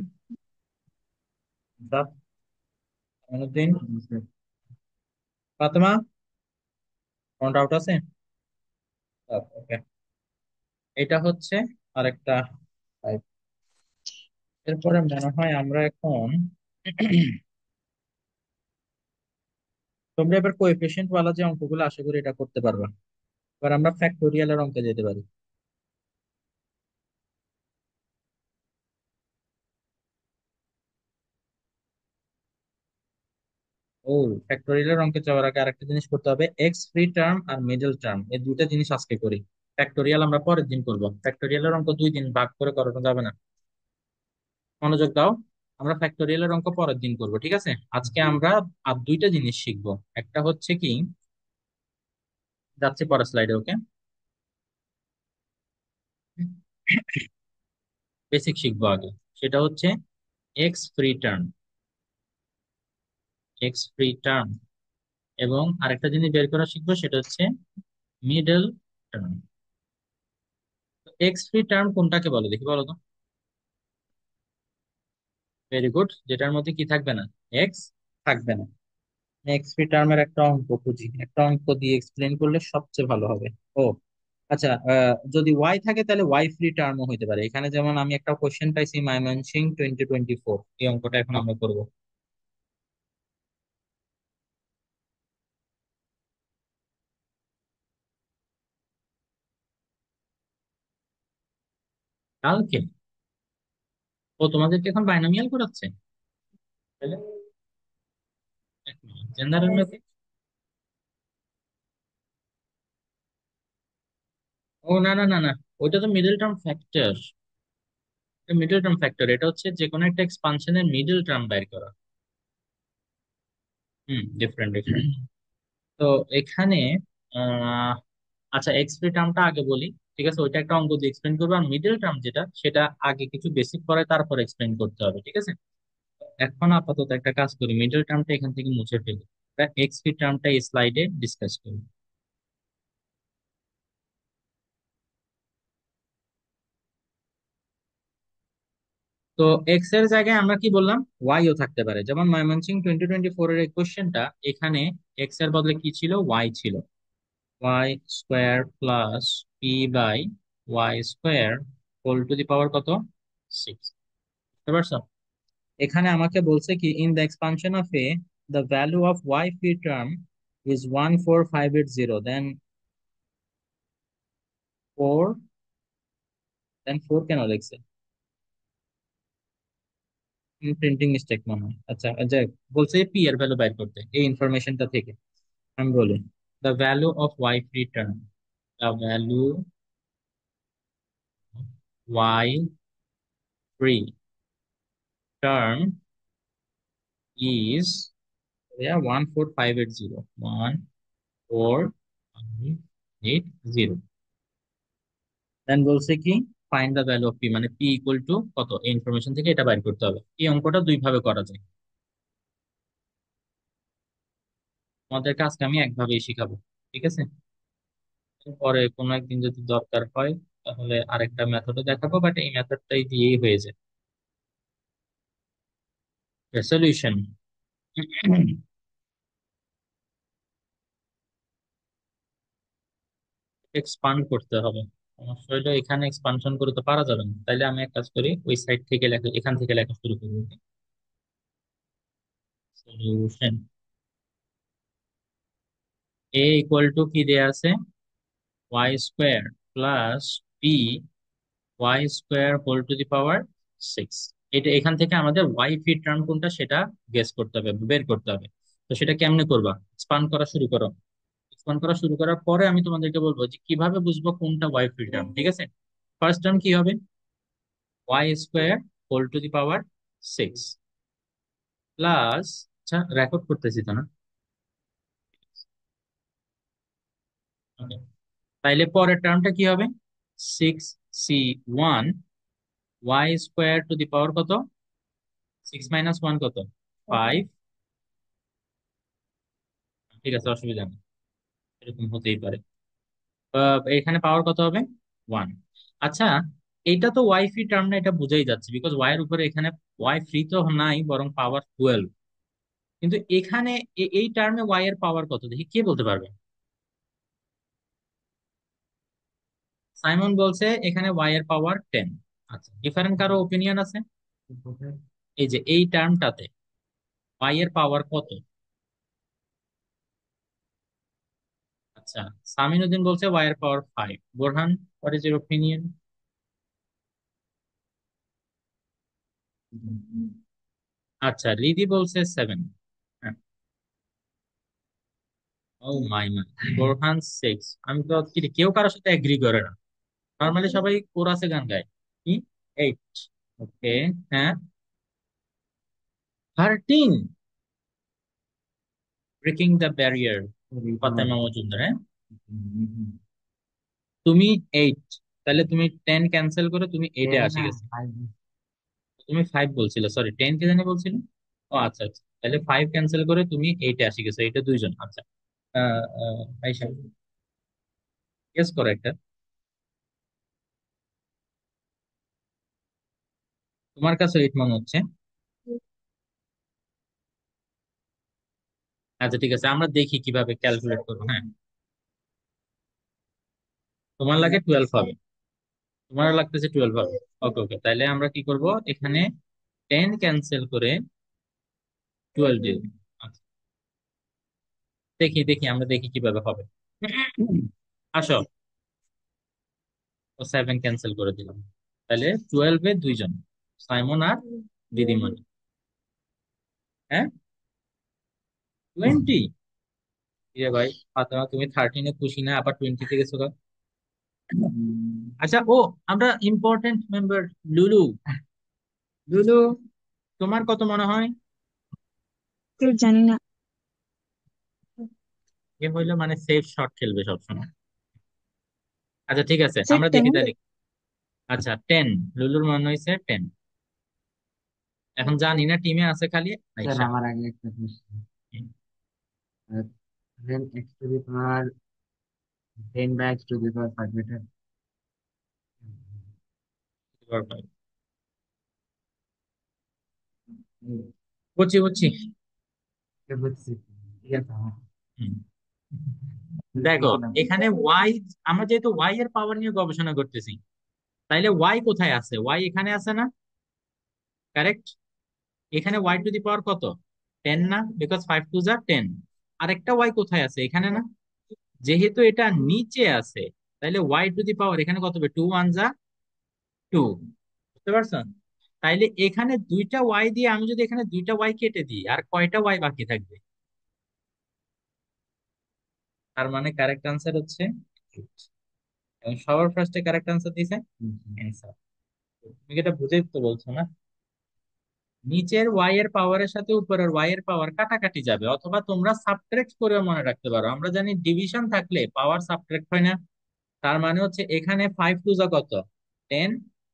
মুসাফ, আমানুদ্দিন, ফাতেমা, কোনো ডাউট আছে? ওকে, এটা হচ্ছে আরেকটা type। এরপরে মনে হয় আমরা এখন তোমরা এবার কোএফিসিয়েন্ট ওয়ালা যে অঙ্কগুলো আশা করি এটা করতে পারবে। এবার আমরা ফ্যাক্টোরিয়ালের অঙ্কে যেতে পারি। ও, ফ্যাক্টোরিয়ালের অঙ্কে যাওয়ার আগে আরেকটা জিনিস করতে হবে, এক্স ফ্রি টার্ম আর মিডল টার্ম, এই দুইটা জিনিস আজকে করি। ফ্যাক্টোরিয়াল আমরা পরের দিন করবো, ফ্যাক্টোরিয়ালের অঙ্ক 2 দিন ভাগ করে করানো যাবে না। মনোযোগ দাও, আমরা ফ্যাক্টোরিয়ালের অঙ্ক পরের দিন করবো, ঠিক আছে? আজকে আমরা আর দুইটা জিনিস শিখবো। একটা হচ্ছে কি, যাচ্ছে পরের স্লাইডে, ওকে? বেসিক শিখবো আগে, সেটা হচ্ছে x free term, x free term. এবং আরেকটা জিনিস বের করা শিখবো, সেটা হচ্ছে middle term. X free term কোনটাকে বলে দেখি, বলো তো? ভেরি গুড, যেটার মধ্যে কি থাকবে না? এক্স থাকবে না। এক্স ফ্রি টার্মের একটা অঙ্ক খুঁজি, একটা অঙ্ক দিয়ে এক্সপ্লেন করলে সবচেয়ে ভালো হবে। ও আচ্ছা, যদি ওয়াই থাকে তাহলে ওয়াই ফ্রি টার্মও হইতে পারে। এখানে যেমন আমি একটা কোশ্চেন পাইছি, মাইমনসিং 2024, এই অঙ্কটা এখন আমরা করবো। কালকে? ও, তোমাদেরকে এখন বাইনোমিয়াল করাচ্ছে? তাহলে জেনারেল ম্যাথে? ও না না না না, ওইটা তো middle term factor. Middle term factor এটা হচ্ছে যে কোনো একটা এক্সপানশনের মিডল টার্ম বের করা। হুম, ডিফারেন্ট ডিফারেন্ট। তো এখানে আহ আচ্ছা, এক্স ফ্রি টার্মটা আগে বলি, ঠিক আছে? ওইটা একটা অঙ্ক দিয়ে এক্সপ্লেন করবো, আর মিডল টার্ম যেটা সেটা আগে কিছু বেসিক পরে তারপর এক্সপ্লেন করতে হবে, ঠিক আছে? এখন আপাতত একটা কাজ করি, মিডল টার্মটা এখান থেকে মুছে ফেলি, এক্স ফ্রি টার্মটা এই স্লাইডে ডিসকাস করি। তো এক্স এর জায়গায় আমরা কি বললাম, ওয়াই ও থাকতে পারে, যেমন ময়মনসিংহ 2024 এর এই কোশ্চেনটা, এখানে এক্স এর বদলে কি ছিল, ওয়াই ছিল। y² + p/y² whole to the power কত, 6। বুঝতে পারছো? এখানে আমাকে বলছে কি, in the expansion of A, the value of Y free term is 14580, then 4, then 4 কেন লিখছে? প্রিন্টিং মিস্টেক মনে হয়। আচ্ছা আচ্ছা, বলছে পি এর ভ্যালু বাইর করতে এই ইনফরমেশনটা থেকে। আমি বলি the value of Y free term, the value Y free term is 14580, 14580। Then বলছে কি find the value of P, মানে পি ইকুয়াল টু কত, এই ইনফরমেশন থেকে এটা বাইর করতে হবে। এই অঙ্কটা দুই ভাবে করা যায়, তোমাদেরকে আজকে আমি একভাবেই শিখাবো, ঠিক আছে? পরে কোনো একদিন যদি দরকার হয় তাহলে আরেকটা মেথডও দেখাবো, বাট এই মেথডটাই দিয়েই হয়ে যায়। সলিউশন, এক্সপান্ড করতে হবে। সমস্যা হলো এখানে এক্সপানশন করে তো পারা যাবে না, তাইলে আমি এক কাজ করি, ওই সাইড থেকে লেখা, এখান থেকে লেখা শুরু করবো। সলিউশন, এ ইকুয়াল টু কি দেয়া আছে, Y square plus P Y square whole to the power 6। এটা এখান থেকে আমাদের ওয়াই ফ্রি টার্ম কোনটা সেটা গেস করতে হবে, বের করতে হবে। তো সেটা কেমনে করবা, এক্সপান্ড করা শুরু করো। এক্সপান্ড করা শুরু করার পরে আমি তোমাদেরকে বলবো যে কিভাবে বুঝবো কোনটা ওয়াই ফ্রি টার্ম, ঠিক আছে? ফার্স্ট টার্ম কি হবে, Y square whole to the power 6 plus, আচ্ছা রেকর্ড করতেছি তো না? Okay. তাইলে পরের টার্মটা কি হবে, 6c1 Y square to the power কত, 6 - 1 কত, 5। ঠিক আছে, অসুবিধা নেই, এরকম হতেই পারে। এখানে পাওয়ার কত হবে, 1। আচ্ছা, এটা তো ওয়াই ফ্রি টার্ম না, এটা বোঝাই যাচ্ছে, বিকজ ওয়াই এর উপরে এখানে ওয়াই ফ্রি তো নাই, বরং পাওয়ার 12। কিন্তু এখানে এই টার্মে ওয়াই এর পাওয়ার কত দেখি, কে বলতে পারবে? সাইমন বলছে এখানে ওয়াই এর পাওয়ার 10। আচ্ছা, ডিফারেন্ট কারো ওপিনিয়ন আছে? এই যে এই টার্মটাতে ওয়াই এর পাওয়ার কত? আচ্ছা, সামিনুদ্দিন বলছে ওয়াই এর পাওয়ার 5। Borhan, what is your opinion? আচ্ছা, রিদি বলছে 7। ও মাই মাই, বোরহান 6। আমি তো কেউ কারোর সাথে এগ্রি করে না, নর্মালি সবাই কোরাসে গান গায়। কি, 8? ওকে, হ্যাঁ, 13, breaking the barrier, Fatema Majumdar, হ্যাঁ? তুমি 8, তাহলে তুমি 10 ক্যান্সেল করে তুমি 8 এ আসি গেছে। তুমি 5 বলছিলে, সরি 10 কে জানি বলছিলে। ও আচ্ছা আচ্ছা, তাহলে 5 ক্যান্সেল করে তুমি 8 এ আসি গেছো, এটা দুইজন। আচ্ছা, আইসা গেস করো একটা, তোমার কাছে 8 মনে হচ্ছে। আচ্ছা ঠিক আছে, আমরা দেখি কিভাবে ক্যালকুলেট করবো, হ্যাঁ। তোমার লাগে 12 হবে, তোমার লাগতেছে 12 হবে। ওকে ওকে, তাহলে আমরা কি করব, এখানে 10 ক্যান্সেল করে 12 দিয়ে দিই। আচ্ছা, দেখি দেখি, আমরা দেখি কিভাবে হবে। আসো, ও 7 ক্যান্সেল করে দিলাম, তাহলে 12 এ দুইজন, সাইমন আর দিদিমণি। হ্যাঁ, 20। ইয়ে ভাই, ফাতেমা তুমি 13 এ খুশি না, আবার 20 তে গেছো গা? আচ্ছা, ও আমরা ইম্পর্টেন্ট মেম্বার, লুলু। লুলু, তোমার কত মনে হয়? কেউ জানি না। এ হইলো মানে সেফ শট খেলবে সবসময়। আচ্ছা ঠিক আছে, সে আমরা দেখি 10। তাহলে। আচ্ছা 10, লুলুর মনে হয়েছে 10। এখন জানি না, টিমে আছে খালি স্যার আইসা। আমার আগে একটা প্রশ্ন, 10 x to the power 10 by x to the power 5 metre. বুঝছি বুঝছি। বুঝছি, ঠিক আছে আমার হুম। দেখো, এখানে ওয়াই, আমরা যেহেতু ওয়াই এর পাওয়ার নিয়ে গবেষণা করতেছি, তাইলে ওয়াই কোথায় আছে, ওয়াই এখানে আছে না? কারেক্ট। এখানে ওয়াই টু দি পাওয়ার কত, 10 না? বিকজ 5 2 যা 10। আরেকটা ওয়াই কোথায় আছে? এখানে না? যেহেতু এটা নিচে আছে, তাইলে ওয়াই টু দি পাওয়ার এখানে কত হবে? টু ওয়ান যা টু। বুঝতে পারছেন? তাইলে এখানে দুইটা ওয়াই দিয়ে আমি যদি এখানে দুইটা ওয়াই কেটে দিই, আর কয়টা ওয়াই বাকি থাকবে? তার মানে কারেক্ট আনসার হচ্ছে eight। এবং সবার ফার্স্টে কারেক্ট আনসার দিয়েছে অ্যান্সার। তুমি কি এটা বুঝেই তো বলছো না? নিচের ওয়াই এর পাওয়ারের সাথে উপরের ওয়াই এর পাওয়ার কাটাকাটি যাবে, অথবা তোমরা সাবট্রাক্ট করে মনে রাখতে পারো। আমরা জানি ডিভিশন থাকলে পাওয়ার সাবট্রাক্ট হয় না। তার মানে হচ্ছে এখানে ফাইভ টু যা কত? টেন।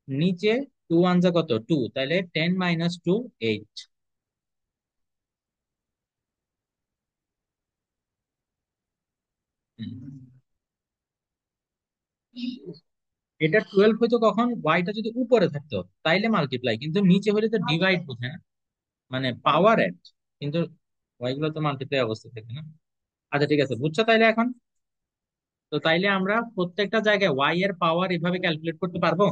নিচে টু ওয়ান যা কত? টু। তাহলে টেন মাইনাস টু, এইট। এটা টুয়েলভ হইতো কখন? ওয়াইটা যদি উপরে থাকতো তাইলে মাল্টিপ্লাই, কিন্তু নিচে হলে তো ডিভাইড বোঝে না, মানে পাওয়ার এড। কিন্তু ওয়াই গুলো তো মাল্টিপ্লাই অবস্থা থাকে না। আচ্ছা ঠিক আছে, বুঝছো তাইলে এখন? তো তাইলে আমরা প্রত্যেকটা জায়গায় ওয়াই এর পাওয়ার এভাবে ক্যালকুলেট করতে পারবো।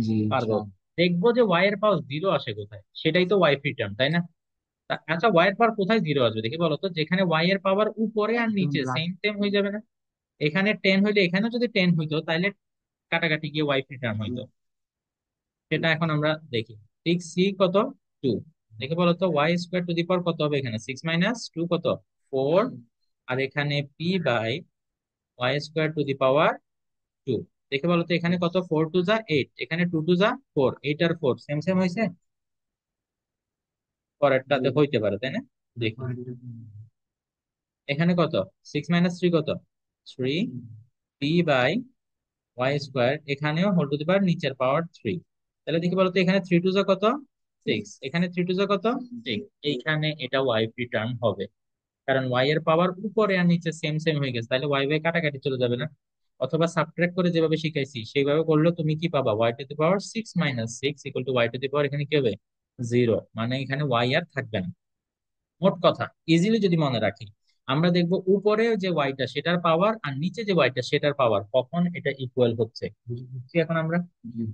জি পারবো। দেখবো যে ওয়াই এর পাওয়ার জিরো আসে কোথায়, সেটাই তো ওয়াই ফ্রি টার্ম, তাই না? আচ্ছা, ওয়াই এর পাওয়ার কোথায় জিরো আসবে দেখি বলো তো? যেখানে ওয়াই এর পাওয়ার উপরে আর একদম নিচে সেম লাস্ট। সেম হয়ে যাবে না? এখানে টেন হইলে এখানেও যদি টেন হইতো, তাহলে কাটাকাটি গিয়ে ওয়াই ফ্রি টার্ম হইতো। সেটা এখন আমরা দেখি। সিক্স সি কত? টু। দেখে বলো তো Y square to the power কত হবে এখানে? সিক্স মাইনাস টু কত? ফোর। আর এখানে P by Y square to the power two. দেখে বলো তো এখানে কত? ফোর টু যা এইট, এখানে টু টু যা ফোর, এইট আর ফোর সেম সেম হয়েছে? পরেরটাতে হইতে পারে, তাই না? দেখি এখানে কত? সিক্স মাইনাস থ্রি কত? Three. P by Y square, এখানেও হোল টু দি পাওয়ার নিচের পাওয়ার থ্রি। তাহলে দেখি বলতো এখানে থ্রি টু যা কত? সিক্স। এখানে থ্রি টু যা কত? সিক্স। এইখানে এটা ওয়াই রিটার্ন হবে, কারণ ওয়াই এর পাওয়ার উপরে আর নিচে সেম সেম হয়ে গেছে, তাহলে ওয়াই বাই কাটাকাটি চলে যাবে না? অথবা সাবট্রাক্ট করে যেভাবে শিখাইছি সেইভাবে করলে তুমি কি পাবা? Y to the power six minus six equal to Y to the power, এখানে কি হবে? জিরো। মানে এখানে ওয়াই আর থাকবে না। মোট কথা ইজিলি যদি মনে রাখি, আমরা দেখব উপরে যে ওয়াইটা সেটার পাওয়ার আর নিচে যে ওয়াইটা সেটার পাওয়ার কখন এটা ইকুয়াল হচ্ছে। বুঝছি এখন আমরা?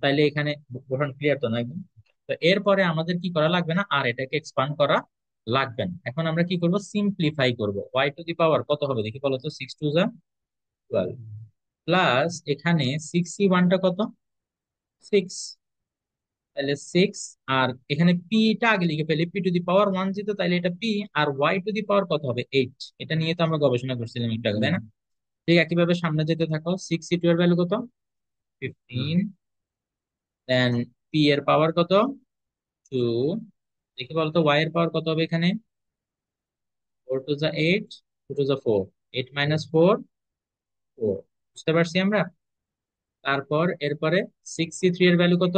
তাইলে এখানে বোঝান ক্লিয়ার তো না একদম? তো এরপরে আমাদের কি করা লাগবে না, আর এটাকে এক্সপান্ড করা লাগবে না। এখন আমরা কি করব? সিম্পলিফাই করব। ওয়াই টু দি পাওয়ার কত হবে দেখি বলো তো? সিক্স টু যা টুয়েলভ, প্লাস এখানে সিক্স সি ওয়ানটা কত? সিক্স। তাহলে সিক্স। আর এখানে পিটা আগে লিখে ফেলি, P to the power one যেহেতু, তাহলে এটা পি। আর ওয়াই টু দি পাওয়ার কত হবে? এইট। এটা নিয়ে তো আমরা গবেষণা করছিলাম একটু আগে, তাই না? ঠিক একইভাবে সামনে যেতে থাকো। সিক্স সি টু এর ভ্যালু কত? ফিফটিন। দেন পি এর পাওয়ার কত? টু। দেখি বলতো ওয়াই এর পাওয়ার কত হবে এখানে? ফোর টু যা এইট, টু টু যা four, eight minus four, four. বুঝতে পারছি আমরা? তারপর এরপরে সিক্স সি থ্রি এর ভ্যালু কত?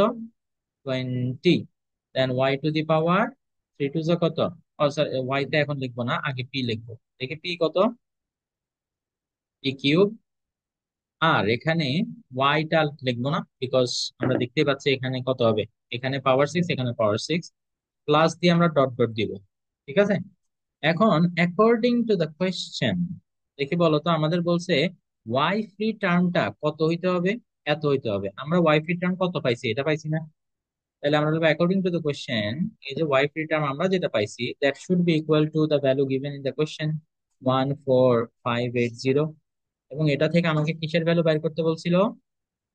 Twenty. Then Y to the power three two যা কত? ও সরি, ওয়াই তে এখন লিখবো না, আগে পি লিখবো। দেখি পি কত? P cube. আর এখানে ওয়াইটা লিখবো না, বিকজ আমরা দেখতেই পাচ্ছি এখানে কত হবে। এখানে পাওয়ার সিক্স, এখানে পাওয়ার সিক্স, প্লাস দিয়ে আমরা ডট ডট দিব। ঠিক আছে? এখন অ্যাকর্ডিং টু দ্য কোয়েশ্চেন, দেখি বলো তো আমাদের বলছে ওয়াই ফ্রি টার্মটা কত হইতে হবে? এত হইতে হবে। আমরা ওয়াই ফ্রি টার্ম কত পাইছি? এটা পাইছি না? তাহলে আমরা বলবো অ্যাকর্ডিং টু দ্য কোয়েশ্চেন, এই যে ওয়াই ফ্রি টার্ম আমরা যেটা পাইছি, that should be equal to the value given in the question, 14580। এবং এটা থেকে আমাকে কিসের ভ্যালু বাইর করতে বলছিল?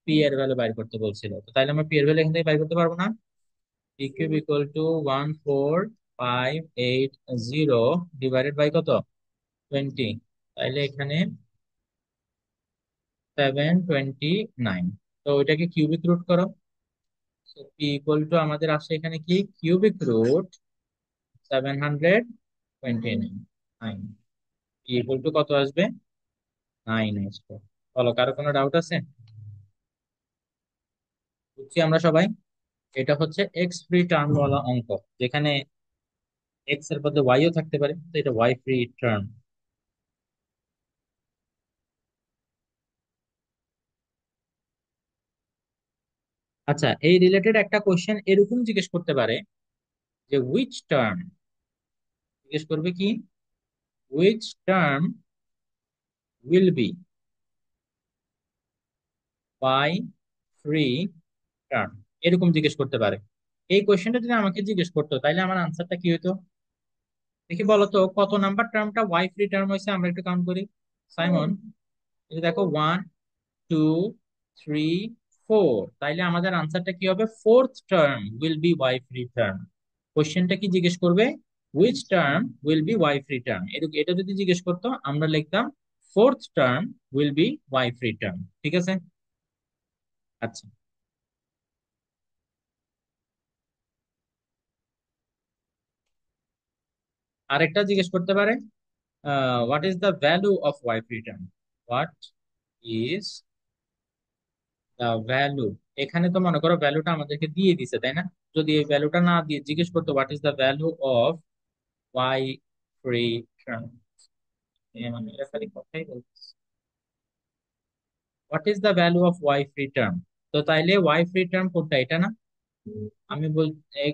পি এর ভ্যালু বাইর করতে বলছিল। তো তাহলে আমরা পি এর ভ্যালু এখান থেকে বাইর করতে পারবো না? P cube equal to 14580 divided by কত? 20। তাইলে এখানে 729। তো ওইটাকে কিউবিক রুট করো। পি ইকুয়াল টু আমাদের আসে এখানে কি? Cubic root 729। P equal to কত আসবে? 9 আসবে। বলো, কারো কোনো ডাউট আছে? বুঝছি আমরা সবাই? এটা হচ্ছে এক্স ফ্রি টার্ম ওয়ালা অঙ্ক, যেখানে এক্স এর বদলে ওয়াই ও থাকতে পারে, তো এটা ওয়াই ফ্রি টার্ম। আচ্ছা, এই রিলেটেড একটা কোশ্চেন এরকম জিজ্ঞেস করতে পারে যে উইচ টার্ম, জিজ্ঞেস করবে কি, which term will be Y free term, এরকম জিজ্ঞেস করতে পারে। এই কোশ্চেনটা যদি আমাকে জিজ্ঞেস করতো তাহলে আমার আনসারটা কি হতো? দেখি বলো তো কত নাম্বার টার্মটা ওয়াই ফ্রি টার্ম হয়েছে, আমরা একটু কাউন্ট করি। সাইমন, এই যে দেখো 1 2 3 4, তাইলে আমাদের আনসারটা কি হবে? Fourth term will be Y free term. কোশ্চেনটা কি জিজ্ঞেস করবে? Which term will be Y free term, এটা যদি জিজ্ঞেস করতো আমরা লিখতাম fourth term will be Y free term. ঠিক আছে। আচ্ছা, আরেকটা জিজ্ঞেস করতে পারে, what is the value of Y free term? What is the value? এখানে তো মনে করো ভ্যালুটা আমাদেরকে দিয়ে দিছে, তাই না? যদি এই ভ্যালুটা না দিয়ে জিজ্ঞেস করতো what is the value of Y free term, মানে এরা খালি কথাই বলতেছে। What is the value of Y free term, তো তাইলে ওয়াই ফ্রি টার্ম কোনটা, এটা না? আমি বল,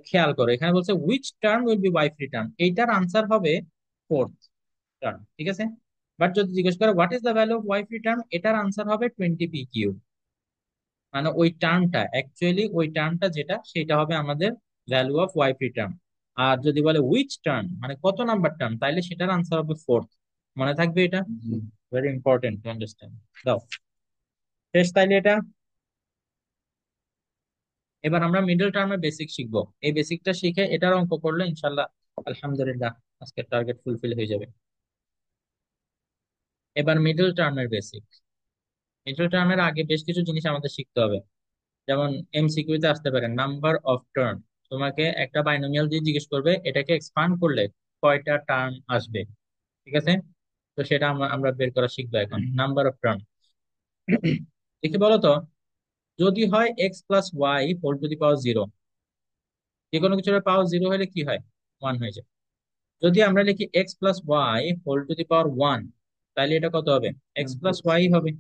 খেয়াল করো এখানে বলছে which term will be Y free term, এইটার আনসার হবে ফোর্থ টার্ম। ঠিক আছে। বাট যদি জিজ্ঞেস করে what is the value of Y free term, এটার আনসার হবে 20 pq। মানে ওই টার্মটা অ্যাকচুয়ালি ওই টার্মটা যেটা সেটা হবে আমাদের value of Y free term. আর যদি বলে উইচ টার্ম মানে কত নাম্বার টার্ম, তাইলে সেটার আনসার হবে ফোর্থ। মনে থাকবে এটা? Very important to understand. দাও, শেষ তাইলে এটা। এবার আমরা মিডল টার্মের বেসিক শিখবো। এই বেসিকটা শিখে এটার অঙ্ক করলে ইনশাল্লাহ আলহামদুলিল্লাহ আজকের টার্গেট ফুলফিল হয়ে যাবে। এবার মিডল টার্মের বেসিক। মিডল টার্মের আগে বেশ কিছু জিনিস আমাদের শিখতে হবে। যেমন এমসিকিউ তে আসতে পারে নাম্বার অফ টার্ন। তোমাকে একটা বাইনোমিয়াল দিয়ে জিজ্ঞেস করবে এটাকে এক্সপান্ড করলে কয়টা টার্ম আসবে। ঠিক আছে। তো সেটা আমরা আমরা বের করা শিখবো এখন। নাম্বার অফ টার্ন দেখি বলো তো, যদি হয় X plus Y whole to the power zero, যে কোনো কিছুর পাওয়ার জিরো হলে কি হয়? ওয়ান হয়ে যায়। যদি আমরা লিখি X plus Y whole to the power one, তাহলে এটা কত হবে? এক্স প্লাস ওয়াই হবে।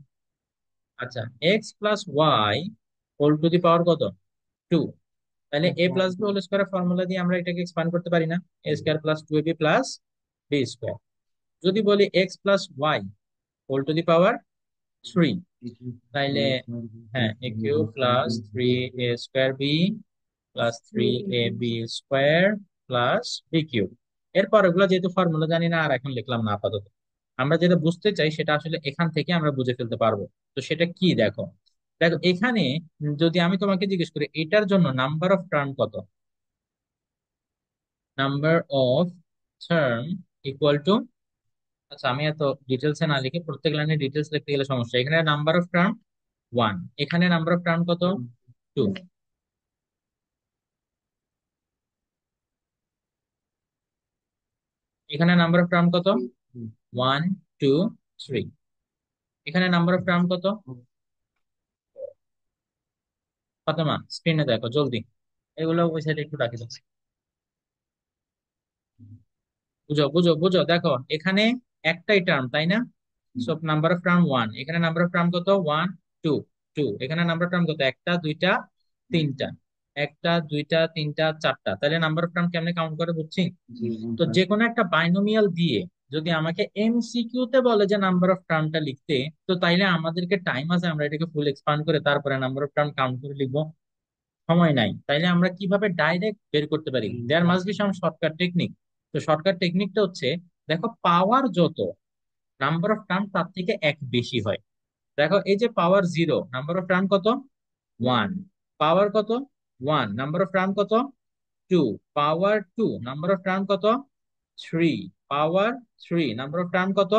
আচ্ছা, X plus Y whole to the power কত? টু। তাহলে A plus B whole square formula দিয়ে আমরা এটাকে এক্সপ্যান্ড করতে পারি না? A square plus two A B plus B square. যদি বলি X plus Y whole to the power three, তাইলে হ্যাঁ A cube plus three A square B plus three A B square plus B cube. এরপর এগুলো যেহেতু ফর্মুলা জানি না আর এখন লিখলাম না আপাতত। আমরা যেটা বুঝতে চাই সেটা আসলে এখান থেকে আমরা বুঝে ফেলতে পারবো। তো সেটা কি দেখো, দেখো এখানে যদি আমি তোমাকে জিজ্ঞেস করি এটার জন্য নাম্বার অফ টার্ম কত, number of term equal to, আচ্ছা আমি এত ডিটেলসে না লিখে, প্রত্যেক লাইনে ডিটেলস লিখতে গেলে সমস্যা। এখানে নাম্বার অফ টার্ম ওয়ান, এখানে নাম্বার অফ টার্ম কত? টু। এখানে নাম্বার অফ টার্ম কত? One, two, three. এখানে নাম্বার অফ টার্ম কত? ফাতেমা স্ক্রিনে দেখো জলদি, এগুলো ওই সাইডে একটু রাখি দাও। বুঝো বুঝো বুঝো, দেখো এখানে একটাই টার্ম তাই না? সব নাম্বার অফ টার্ম ওয়ান, এখানে নাম্বার অফ টার্ম কত? One, two, two. এখানে নাম্বার অফ টার্ম কত? একটা, দুইটা, তিনটা। একটা, দুইটা, তিনটা, চারটা। তাহলে নাম্বার অফ টার্ম কেমনে কাউন্ট করে বুঝছি? তো যে কোনো একটা বাইনোমিয়াল দিয়ে যদি আমাকে এমসিকিউ তে বলে যে নাম্বার অফ টার্মটা লিখতে, তো তাইলে আমাদেরকে টাইম আছে আমরা এটাকে ফুল এক্সপান্ড করে তারপরে নাম্বার অফ টার্ম কাউন্ট করে লিখবো? সময় নাই। তাইলে আমরা কিভাবে ডাইরেক্ট বের করতে পারি? There must be some shortcut technique. তো শর্টকাট টেকনিকটা হচ্ছে, দেখো পাওয়ার যত, নাম্বার অফ টার্ম তার থেকে এক বেশি হয়। দেখো এই যে power zero, number of term কত? ওয়ান। পাওয়ার কত? ওয়ান, নাম্বার অফ টার্ম কত? Two. Power two, number of term কত? Three. Power three, number of term কত?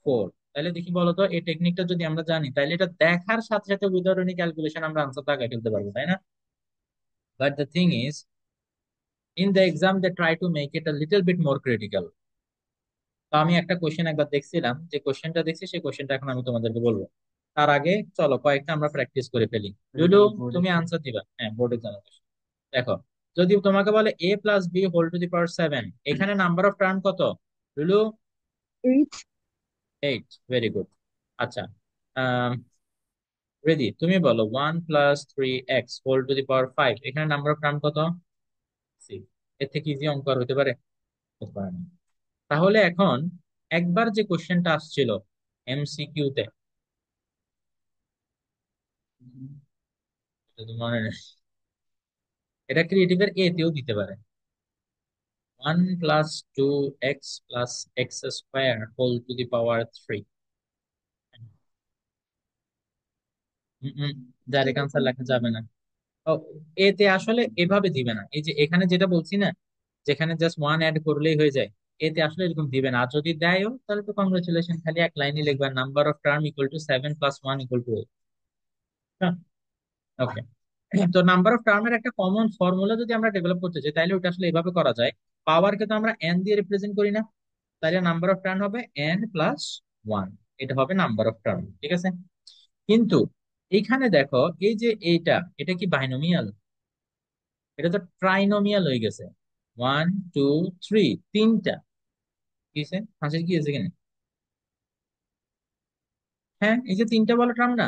ফোর। তাহলে দেখি বলতো এই টেকনিকটা যদি আমরা জানি তাহলে এটা দেখার সাথে সাথে উইদাউট এনি ক্যালকুলেশন আমরা আনসার আগে ফেলতে পারবো, তাই না? But the thing is, in the exam they try to make it a little bit more critical. তো আমি একটা কোশ্চেন একবার দেখছিলাম, যে কোশ্চেনটা দেখছি সেই কোশ্চেনটা এখন আমি তোমাদেরকে বলবো। তার আগে চলো কয়েকটা আমরা প্র্যাকটিস করে ফেলি। লুলু, তুমি আনসার দিবা। হ্যাঁ, বোর্ড এক্সাম। দেখো, যদি তোমাকে বলে A plus B whole to the power seven, এখানে নাম্বার অফ টার্ম কত? Lulu? Eight. Eight. Very good. আচ্ছা, রেডি, তুমি বলো one plus three X whole to the power five, এখানে নাম্বার অফ টার্ম কত? সিক্স। এর থেকে ইজি অঙ্ক আর হতে পারে? হতে পারে না। তাহলে এখন একবার যে কোশ্চেনটা আসছিল এমসিকিউ তে, এটা তো মনে নেই, এটা ক্রিয়েটিভের এ তেও দিতে পারে। 1 plus 2x plus X square whole to the power 3। Direct answer লেখা যাবে না। ও, এতে আসলে এভাবে দিবে না, এই যে এখানে যেটা বলছি না, যেখানে জাস্ট ওয়ান অ্যাড করলেই হয়ে যায়, এতে আসলে এরকম দিবে না। আর যদি দেয়ও তাহলে তো কংগ্রেচুলেশন, খালি এক লাইনই লিখবা number of term equal to 7 plus 1 equal to 8। ওকে। তো নাম্বার অফ টার্মের একটা কমন ফর্মুলা যদি আমরা ডেভেলপ করতে চাই তাহলে ওটা আসলে এভাবে করা যায়। পাওয়ারকে তো আমরা এন দিয়ে রিপ্রেজেন্ট করি না, তাহলে নাম্বার অফ টার্ম হবে এন প্লাস 1। এটা হবে নাম্বার অফ টার্ম, ঠিক আছে। কিন্তু এইখানে দেখো, এই যে এইটা, এটা কি বাইনোমিয়াল? এটা তো ট্রাইনোমিয়াল হয়ে গেছে। 1 2 3, তিনটা। কি হয়েছে, হাসির কি হয়েছে এখানে? হ্যাঁ, এই যে তিনটা বলো টার্ম না।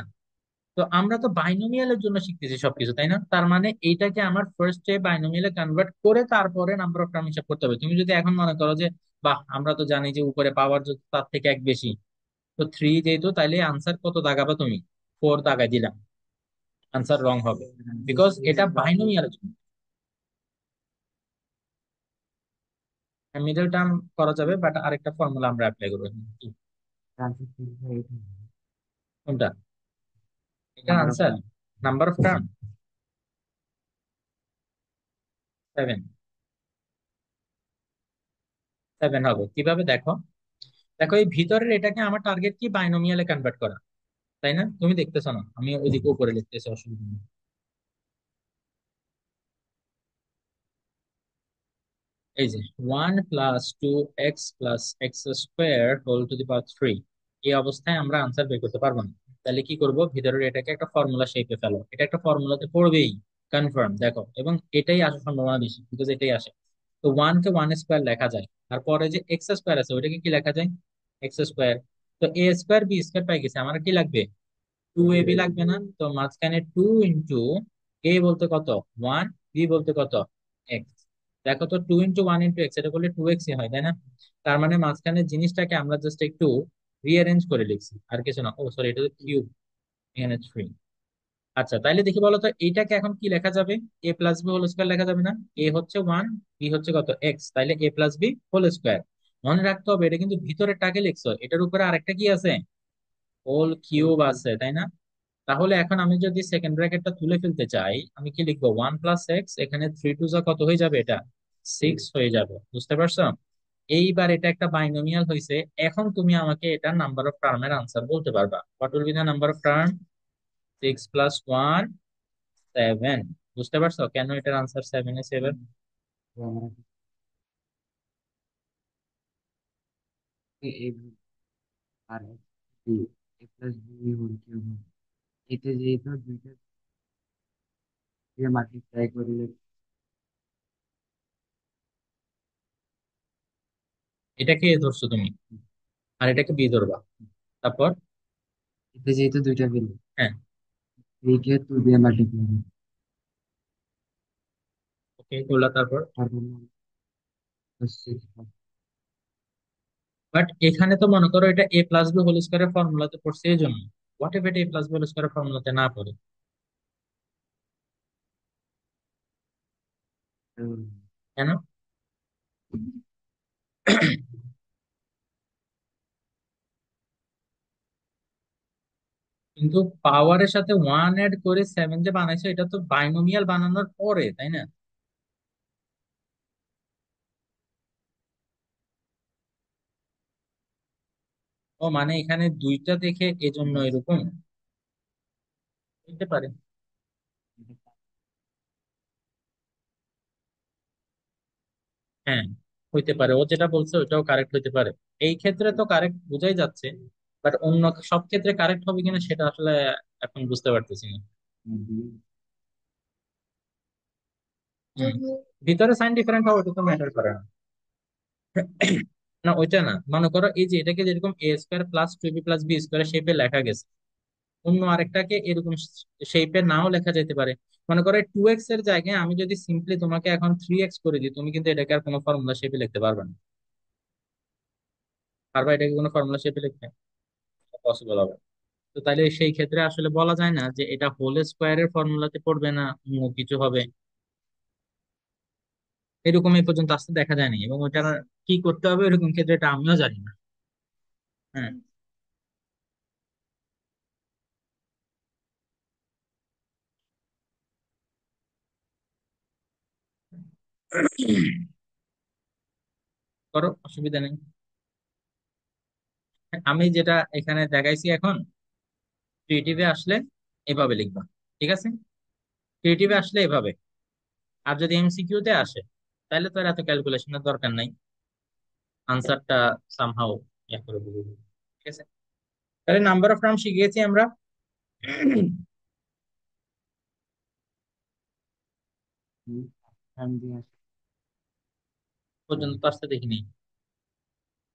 তো আমরা তো বাইনোমিয়ালের জন্য শিখতেছি সবকিছু, তাই না? তার মানে এইটাকে আমার ফার্স্টে বাইনোমিয়ালে কনভার্ট করে তারপরে নাম্বার অফ টার্ম হিসাব করতে হবে। তুমি যদি এখন মনে করো যে বাহ, আমরা তো জানি যে উপরে পাওয়ার যদি তার থেকে এক বেশি, তো 3 যেহেতু, তাইলে আনসার কত দাগাবা তুমি? 4 দাগাই দিলাম, আনসার রং হবে, বিকজ এটা বাইনোমিয়ালের জন্য। মিডল টার্ম করা যাবে, বাট আরেকটা ফর্মুলা আমরা অ্যাপ্লাই করবো। কি? কোনটা? এটা number of answer term. Number of term 7। 7 হবে কিভাবে দেখো। দেখো এই ভিতরের এটাকে আমার টার্গেট কি বাইনোমিয়ালে কনভার্ট করা, তাই না? তুমি দেখতেছো না, আমি ওইদিকে উপরে লিখতেছি, অসুবিধা নেই। এই যে 1 plus 2x plus X square whole to the power 3, এই অবস্থায় আমরা আনসার বের করতে পারবো না। তাহলে কি করব, ভিতরের এটাকে একটা ফর্মুলা শেপে ফেলো, এটা একটা ফর্মুলাতে পড়বেই, কনফার্ম দেখো। এবং এটাই আসার সম্ভাবনা বেশি, বিকজ এটাই আসে। তো 1 কে 1 স্কোয়ার লেখা যায়, তারপরে যে এক্স স্কোয়ার আছে ওইটাকে কি লেখা যায়? X square. তো এ স্কোয়ার বি স্কোয়ার পাই গেছে, আমার কি লাগবে? 2ab লাগবে না? তো মাঝখানে 2 ইন্টু এ বলতে কত, 1, বি বলতে কত, এক্স। দেখো তো 2 ইন্টু 1 ইন্টু এক্স, এটা করলে 2x হয়, তাই না? তার মানে মাঝখানে জিনিসটাকে আমরা জাস্ট একটু রিঅ্যারেঞ্জ করে লিখছি, আর কিছু না। ও সরি, এটা তো কিউব, এখানে 3। আচ্ছা, তাইলে দেখি বলো তো এইটাকে এখন কি লেখা যাবে? এ প্লাস বি হোল স্কোয়ার লেখা যাবে না? এ হচ্ছে 1, বি হচ্ছে কত, এক্স, তাইলে এ প্লাস বি হোল স্কোয়ার। মনে রাখতে হবে এটা কিন্তু ভিতরের টাকে লিখছো, এটার উপরে আরেকটা কি আছে, হোল কিউব আছে, তাই না? তাহলে এখন আমি যদি সেকেন্ড ব্র্যাকেটটা তুলে ফেলতে চাই, আমি কি লিখবো? 1 প্লাস এক্স, এখানে 3 টু কত হয়ে যাবে, এটা 6 হয়ে যাবে। বুঝতে পারছো? এইবার এটা একটা বাইনোমিয়াল হয়েছে। এখন তুমি আমাকে এটা নাম্বার অফ টার্মের আনসার বলতে পারবা। What will be the number of term? 6 + 1 7। বুঝতে পারছো কেন এটার answer 7 A 7? A R B A plus B whole cube হবে। এতে যেহেতু দুইটা দিয়ে মাল্টিপ্লাই করলে এটাকে এ ধরছো তুমি, আর এটাকে বি ধরবা। তারপর এতে যেহেতু দুইটা পেলে হ্যাঁ, এইকে 2 দিয়ে মাল্টিপ্লাই করলে ওকে করলা। তারপর তারপর 6 বাট এখানে তো মনে করো এটা এ প্লাস বি হোল স্কোয়ারের ফর্মুলাতে পড়ছে, এই জন্য। হোয়াট ইফ এটা এ প্লাস বি হোল স্কোয়ারের ফর্মুলাতে না পড়ে? কেন? কিন্তু পাওয়ারের সাথে 1 অ্যাড করে 7 যে বানাইছো, এটা তো বাইনোমিয়াল বানানোর পরে, তাই না? ও মানে এখানে দুইটা দেখে এজন্য এরকম হতে পারে। হ্যাঁ, হইতে পারে, ও যেটা বলছে ওইটাও কারেক্ট হইতে পারে। এই ক্ষেত্রে তো কারেক্ট বোঝাই যাচ্ছে, বাট অন্য সব ক্ষেত্রে কারেক্ট হবে কিনা সেটা আসলে এখন বুঝতে পারতেছি না। হুম। ভিতরে সাইন ডিফারেন্ট হবে, ওটা তো ম্যাটার করে না। না, ওইটা না, মনে করো এই যে এটাকে যেরকম A square plus 2b plus B square শেপে লেখা গেছে, অন্য আরেকটাকে এরকম শেপে নাও লেখা যেতে পারে। মনে করো 2x এর জায়গায় আমি যদি সিম্পলি তোমাকে এখন 3x করে দিই, তুমি কিন্তু এটাকে আর কোনো ফর্মুলা শেপে লিখতে পারবে না। পারবা এটাকে কোনো ফর্মুলা শেপে লিখতে? পসিবল হবে না। তো তাহলে সেই ক্ষেত্রে আসলে বলা যায় না যে এটা হোল স্কোয়ারের ফর্মুলাতে পড়বে না, অন্য কিছু হবে। এরকম এই পর্যন্ত আসতে দেখা যায়নি, এবং ওটা কি করতে হবে এরকম ক্ষেত্রে এটা আমিও জানি না। হ্যাঁ। করো, অসুবিধা নেই। আমি যেটা এখানে দেখাইছি এখন, ক্রিয়েটিভে আসলে এভাবে লিখবা, ঠিক আছে? ক্রিয়েটিভে আসলে এভাবে। আর যদি এমসিকিউ তে আসে, তাহলে তো আর এত ক্যালকুলেশনের দরকার নাই, আনসারটা সামহাও ইয়া করে দিবে। ঠিক আছে, তাহলে নাম্বার অফ টার্ম শিখিয়েছি আমরা। টার্ম দিয়ে আসে। পর্যন্ত তো আসতে দেখিনি,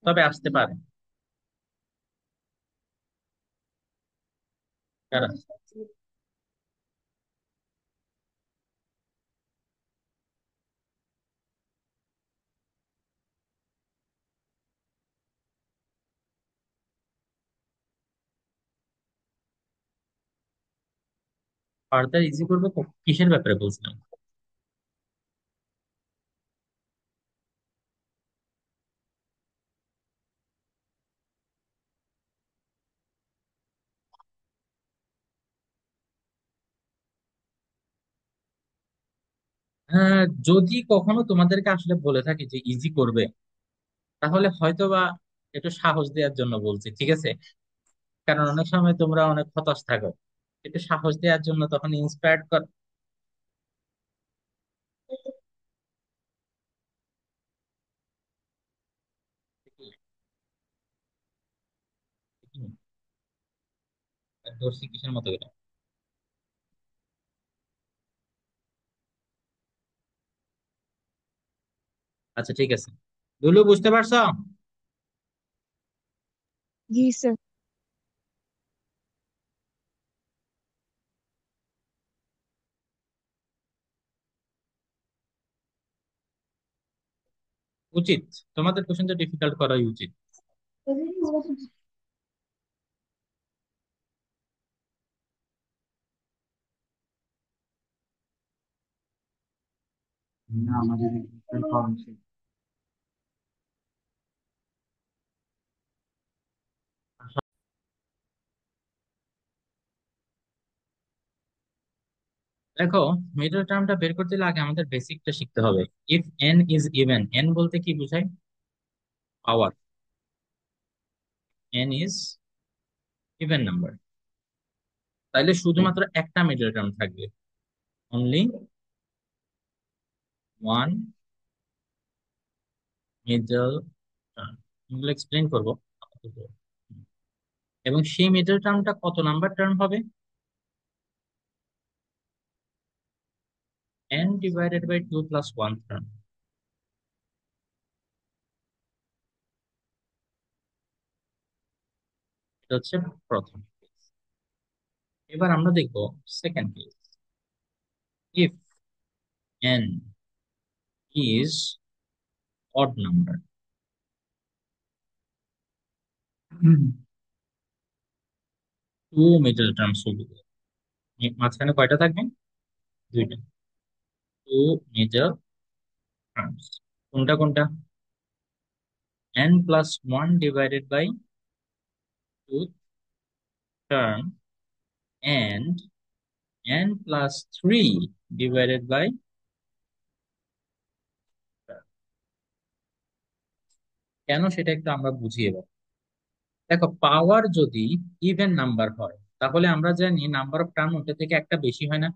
তবে আসতে পারে। কারা? ফার্দার ইজি করবো কিসের ব্যাপারে বলছিলাম? যদি কখনো তোমাদেরকে আসলে বলে থাকি যে ইজি করবে, তাহলে হয়তো বা একটু সাহস দেওয়ার জন্য বলছি, ঠিক আছে? কারণ অনেক সময় তোমরা অনেক হতাশ থাকো, একটু সাহস দেওয়ার জন্য তখন ইন্সপায়ার্ড কর। ধরছি কিসের মতো এটা? আচ্ছা ঠিক আছে, দুলু বুঝতে পারছো? जी सर। উচিত, তোমাদের কোশ্চেনটা ডিফিকাল্ট করাই উচিত। না, আমাদের কম ছিল। দেখো, মিডল টার্মটা বের করতে হলে আগে আমাদের বেসিকটা শিখতে হবে। If N is even, N বলতে কি বোঝায়? Power. N is even number, তাইলে শুধুমাত্র একটা মিডল টার্ম থাকবে, অনলি ওয়ান মিডল টার্ম। এগুলো এক্সপ্লেন করবো। এবং সেই মিডল টার্মটা কত নাম্বার টার্ম হবে? N divided by two plus one term. এটা হচ্ছে প্রথম কেস। এবার আমরা দেখবো second case. If N is odd number, two middle terms will be. মাঝখানে কয়টা থাকবে? দুইটা। Two middle terms. কোনটা কোনটা? n plus one divided by two term, and n plus three divided by. কেন সেটা একটু আমরা বুঝিয়ে দেব। দেখো, পাওয়ার যদি ইভেন নাম্বার হয়, তাহলে আমরা জানি নাম্বার অফ টার্ম ওটা থেকে একটা বেশি হয় না?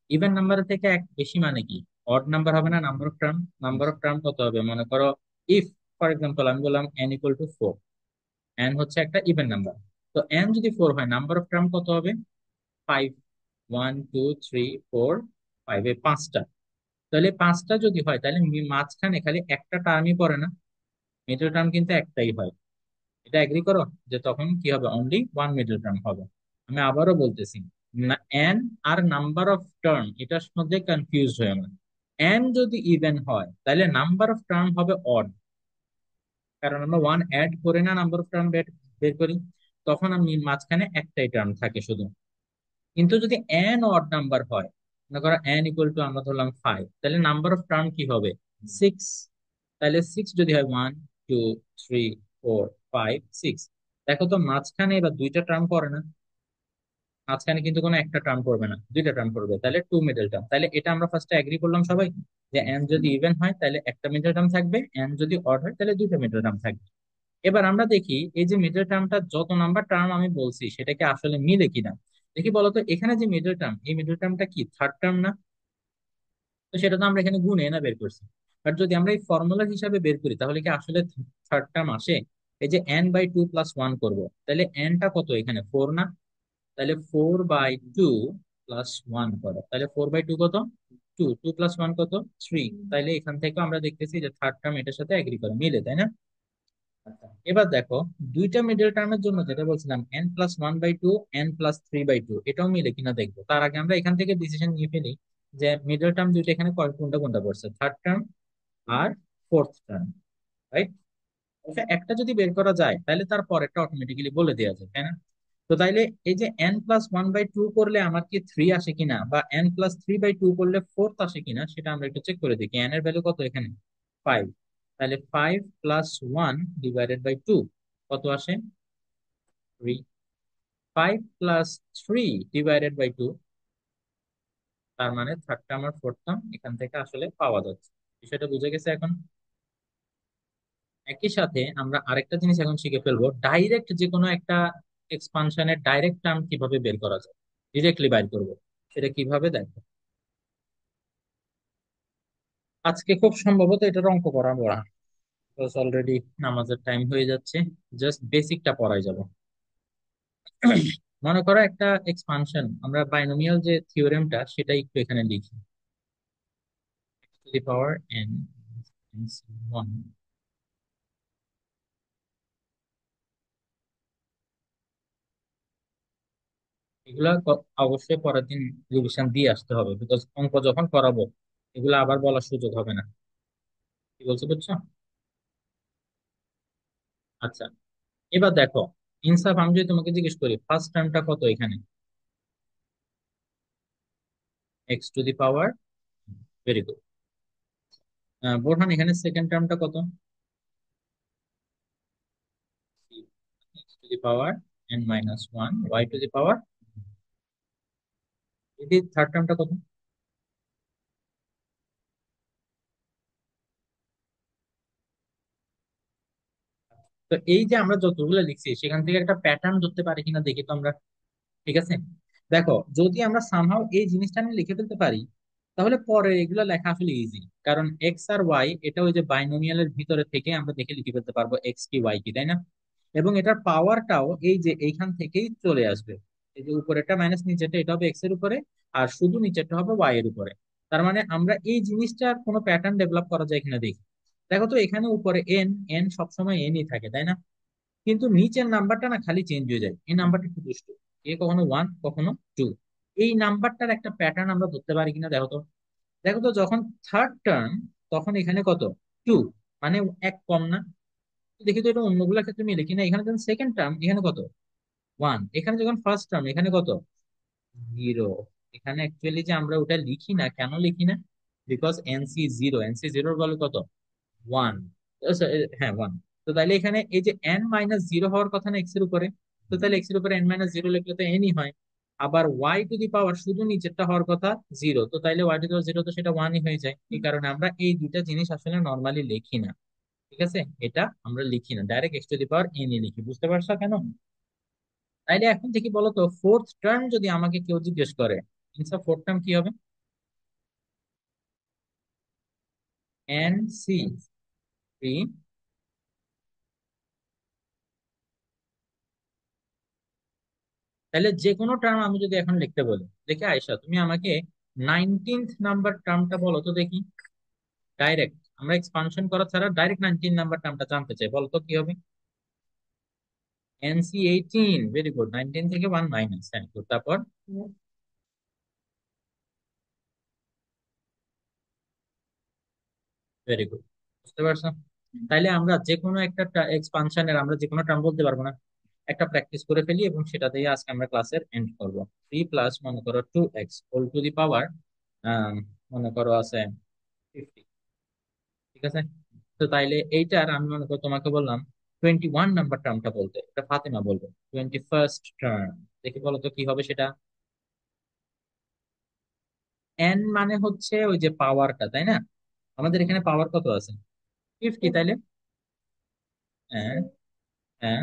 ইভেন নাম্বার থেকে এক বেশি মানে কি? অড নাম্বার হবে না number of term? Number of term কত হবে মনে করো? ইফ ফর এক্সাম্পল আমি বললাম n equal to four, n হচ্ছে একটা ইভেন নাম্বার। তো n যদি ফোর হয়, নাম্বার অফ টার্ম কত হবে? Five. One two three four five, এই পাঁচটা। তাহলে পাঁচটা যদি হয়, তাহলে মাঝখানে খালি একটা টার্মই পড়ে না, মিডল টার্ম কিন্তু একটাই হয়। এটা এগ্রি করো যে তখন কি হবে? অনলি ওয়ান মিডল টার্ম হবে। আমি আবারও বলতেছি, না এন আর নাম্বার অফ টার্ম এটার মধ্যে কনফিউজ হয়ে না। এন যদি ইভেন হয়, তাহলে নাম্বার অফ টার্ম হবে অড, কারণ আমরা ওয়ান অ্যাড করে না নাম্বার অফ টার্ম বের করি। তখন আমি মাঝখানে একটাই টার্ম থাকে শুধু। কিন্তু যদি এন অড নাম্বার হয়, মনে করো এন ইকুয়াল টু আমরা ধরলাম ফাইভ, তাহলে নাম্বার অফ টার্ম কি হবে? সিক্স। তাহলে সিক্স যদি হয় 1 2 3 4 5 6, দেখো তো মাঝখানে এবার দুইটা টার্ম পড়ে না? মাঝখানে কিন্তু কোনো একটা টার্ম পড়বে না, দুইটা টার্ম পড়বে, তাহলে টু মিডল টার্ম। তাহলে এটা আমরা ফার্স্টে এগ্রি করলাম সবাই, যে এন যদি ইভেন হয় তাহলে একটা মিডল টার্ম থাকবে, এন যদি অড হয় তাহলে দুইটা মিডল টার্ম থাকবে। এবার আমরা দেখি এই যে মিডল টার্মটা যত নাম্বার টার্ম আমি বলছি সেটা কি আসলে মিলে কিনা। দেখি বলতো, এখানে যে মিডল টার্ম, এই মিডল টার্মটা কি থার্ড টার্ম না? তো সেটা তো আমরা এখানে গুণে না বের করছি। বাট যদি আমরা এই ফর্মুলা হিসাবে বের করি তাহলে কি আসলে থার্ড টার্ম আসে? এই যে n/2 + 1 করব, তাহলে nটা কত এখানে 4 না? তাহলে 4/2 + 1 করো, তাহলে 4/2 কত? 2, 2 + 1 কত? 3। তাইলে এখান থেকে আমরা দেখতেছি যে থার্ড টার্ম এটার সাথে এগ্রি করে, মিলে, তাই না? আচ্ছা, এবার দেখো দুইটা মিডল টার্মের জন্য যেটা বলছিলাম n+1/2, n+3/2, এটাও মিলে কিনা দেখবো। তার আগে আমরা এখান থেকে ডিসিশন নিয়ে ফেলি যে মিডল টার্ম দুইটা এখানে কোনটা কোনটা পড়ছে, থার্ড টার্ম আর ফোর্থ টার্ম, রাইট? একটা যদি বের করা যায় তাহলে তার পরেরটা অটোমেটিক্যালি বলে দেওয়া যায়, তাই না? তো তাইলে এই যে n+1/2 করলে আমার কি 3 আসে কিনা, বা n+3/2 করলে ফোর্থ আসে কিনা, সেটা আমরা একটু চেক করে দেখি। n এর ভ্যালু কত এখানে? 5। তাহলে 5 + 1 / 2 কত আসে? 3। 5 + 3 / 2, তার মানে থার্ড টার্ম আর ফোর্থ টার্ম এখান থেকে আসলে পাওয়া যাচ্ছে। বিষয়টা বুঝে গেছে এখন? একই সাথে আমরা আরেকটা জিনিস এখন শিখে ফেলবো, ডাইরেক্ট যে কোনো একটা এক্সপানশনের ডাইরেক্ট টার্ম কিভাবে বের করা যায়, ডিরেক্টলি বাইর করবো। সেটা কিভাবে দেখো, আজকে খুব সম্ভবত এটার অঙ্ক করাবো না, অলরেডি নামাজের টাইম হয়ে যাচ্ছে। জাস্ট বেসিকটা পড়াই যাব। মনে করো একটা এক্সপানশন, আমরা বাইনোমিয়াল যে থিওরেমটা সেটা একটু এখানে লিখি। x⁴n ওয়ান, এগুলা অবশ্যই পরের দিন রিভিশন দিয়ে আসতে হবে, বিকজ অঙ্ক যখন করাবো এগুলো আবার বলার সুযোগ হবে না। কি বলছো, বুঝছো? আচ্ছা, এবার দেখো, ইনসাফ, আমি যদি তোমাকে জিজ্ঞেস করি ফার্স্ট টার্মটা কত এখানে? x⁴, very good. বোরহান, এখানে সেকেন্ড টার্মটা কত? x⁴n−1 y⁴, এটি থার্ড টার্মটা কত? তো এই যে আমরা যতগুলো লিখছি সেখান থেকে একটা প্যাটার্ন ধরতে পারি কিনা দেখি তো আমরা। ঠিক আছে, দেখো যদি আমরা সামহাও এই জিনিসটা নিয়ে লিখে ফেলতে পারি তাহলে পরে এগুলো লেখা আসলে ইজি, কারণ এক্স আর ওয়াই এটা ওই যে বাইনোমিয়ালের ভিতরে থেকে আমরা দেখে লিখে ফেলতে পারবো এক্স কি ওয়াই কি, তাই না? এবং এটার পাওয়ারটাও এই যে এইখান থেকেই চলে আসবে। এই যে উপরেরটা মাইনাস নিচেরটা এটা হবে এক্স এর উপরে, আর শুধু নিচেরটা হবে ওয়াই এর উপরে। তার মানে আমরা এই জিনিসটার কোনো প্যাটার্ন ডেভেলপ করা যায় কিনা দেখি। দেখো তো, এখানে উপরে এন, এন সবসময় এনই থাকে, তাই না? কিন্তু নিচের নাম্বারটা না খালি চেঞ্জ হয়ে যায়, এই নাম্বারটা একটু দুষ্টু, এ কখনো 1 কখনো 2। এই নাম্বারটার একটা প্যাটার্ন আমরা ধরতে পারি কিনা দেখো তো। দেখো তো, যখন থার্ড টার্ম তখন এখানে কত? 2, মানে এক কম না? দেখি তো এটা অন্যগুলোর ক্ষেত্রে মিলে কিনা। এখানে যখন সেকেন্ড টার্ম এখানে কত? 1। এখানে যখন ফার্স্ট টার্ম এখানে কত? 0। এখানে অ্যাকচুয়ালি যে আমরা ওটা লিখি না, কেন লিখি না? বিকজ এনসি 0, এনসি 0 এর ভ্যালু কত? 1। হ্যাঁ, 1। তো তাইলে এখানে এই যে n−0 হওয়ার কথা না এক্স এর উপরে, তো তাহলে এক্স এর উপরে n−0 লিখলে তো nই হয়। আবার y⁴ শুধু নিচেরটা হওয়ার কথা 0, তো তাইলে y⁴ তো সেটা 1ই হয়ে যায়। এই কারণে আমরা এই দুইটা জিনিস আসলে নর্মালি লিখি না। ঠিক আছে, এটা আমরা লিখি না, ডাইরেক্ট x⁴n ই লিখি। বুঝতে পারছো কেন? তাইলে এখন থেকে বলো তো, ফোর্থ টার্ম যদি আমাকে কেউ জিজ্ঞেস করে, ইনসাফ ফোর্থ টার্ম কি হবে? nc3। তাহলে যে কোনো টার্ম আমি যদি এখন লিখতে বলি, দেখি আয়শা তুমি আমাকে 19th নাম্বার টার্মটা বলো তো দেখি। ডাইরেক্ট আমরা এক্সপানশন করা ছাড়া ডাইরেক্ট 19 নাম্বার টার্মটা জানতে চাই, বলো তো কি হবে? nc18, ভেরি গুড, 19 থেকে 1 মাইনাস, হ্যাঁ good, তারপর? ভেরি গুড, বুঝতে পারছো? তাইলে আমরা যে কোনো একটা এক্সপানশনের আমরা যে কোনো টার্ম বলতে পারবো না? একটা প্র্যাকটিস করে ফেলি এবং সেটা দিয়ে আজকে আমরা ক্লাসের এন্ড করবো। 3 প্লাস মনে করো 2x হোল টু দি পাওয়ার, মনে করো আছে 50। ঠিক আছে? তো তাইলে এইটার আমি মনে করি তোমাকে বললাম 21 নাম্বার টার্মটা বলতে, এটা ফাতেমা বলবে 21st টার্ম। দেখি বলো তো কি হবে সেটা। এন মানে হচ্ছে ওই যে পাওয়ারটা, তাই না? আমাদের এখানে পাওয়ার কত আছে? 50, তাইলে হ্যাঁ, হ্যাঁ,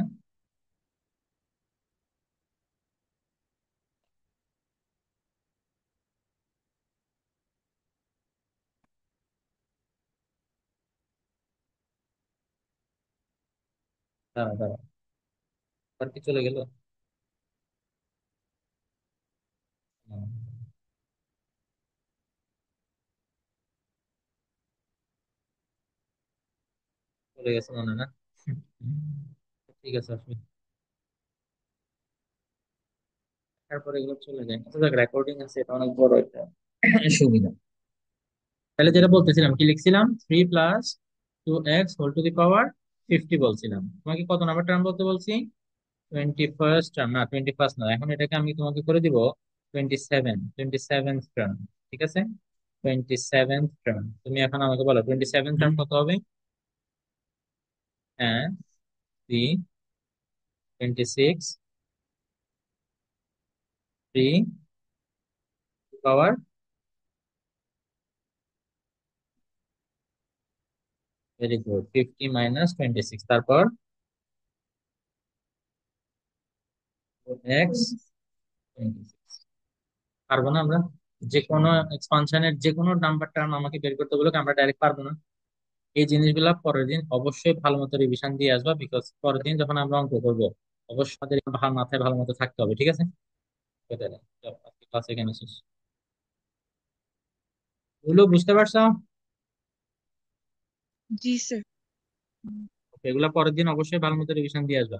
দাঁড়া দাঁড়া, আর কি চলে গেল? হুম, চলে গেছে মনে হয় না? ঠিক আছে, আসবে। তারপরে এগুলো চলে যায়, আচ্ছা দেখ রেকর্ডিং আছে, এটা অনেক বড় একটা সুবিধা। তাহলে যেটা বলতেছিলাম, কি লিখছিলাম, 3 + 2x হোল টু দি পাওয়ার 50 বলছিলাম। তোমাকে কত নাম্বার টার্ম বলতে বলছি? 21st টার্ম না, 21st না, এখন এটাকে আমি তোমাকে করে দিব 27 টার্ম। ঠিক আছে, 27 টার্ম। তুমি এখন আমাকে বলো 27 টার্ম কত হবে? হ্যাঁ, 3, 26, 3 পাওয়ার, ভেরি গুড, 50 - 26, তারপর x 26। পারবো না আমরা? যে কোনো এক্সপানশনের যে কোনো নাম্বার টার্ম আমাকে বের করতে বলে আমরা ডাইরেক্ট পারবো না। এই জিনিসগুলা পরের দিন অবশ্যই ভালো মতো রিভিশন দিয়ে আসবা, বিকজ পরের দিন যখন আমরা অঙ্ক করবো অবশ্যই আমাদের ভালো মাথায় ভালো মতো থাকতে হবে, ঠিক আছে? চলো, আজকে ক্লাস এখানে শেষ। এগুলো বুঝতে পারছো? जी सर। এগুলা পরের দিন অবশ্যই ভালো মতো রিভিশন দিয়ে আসবা।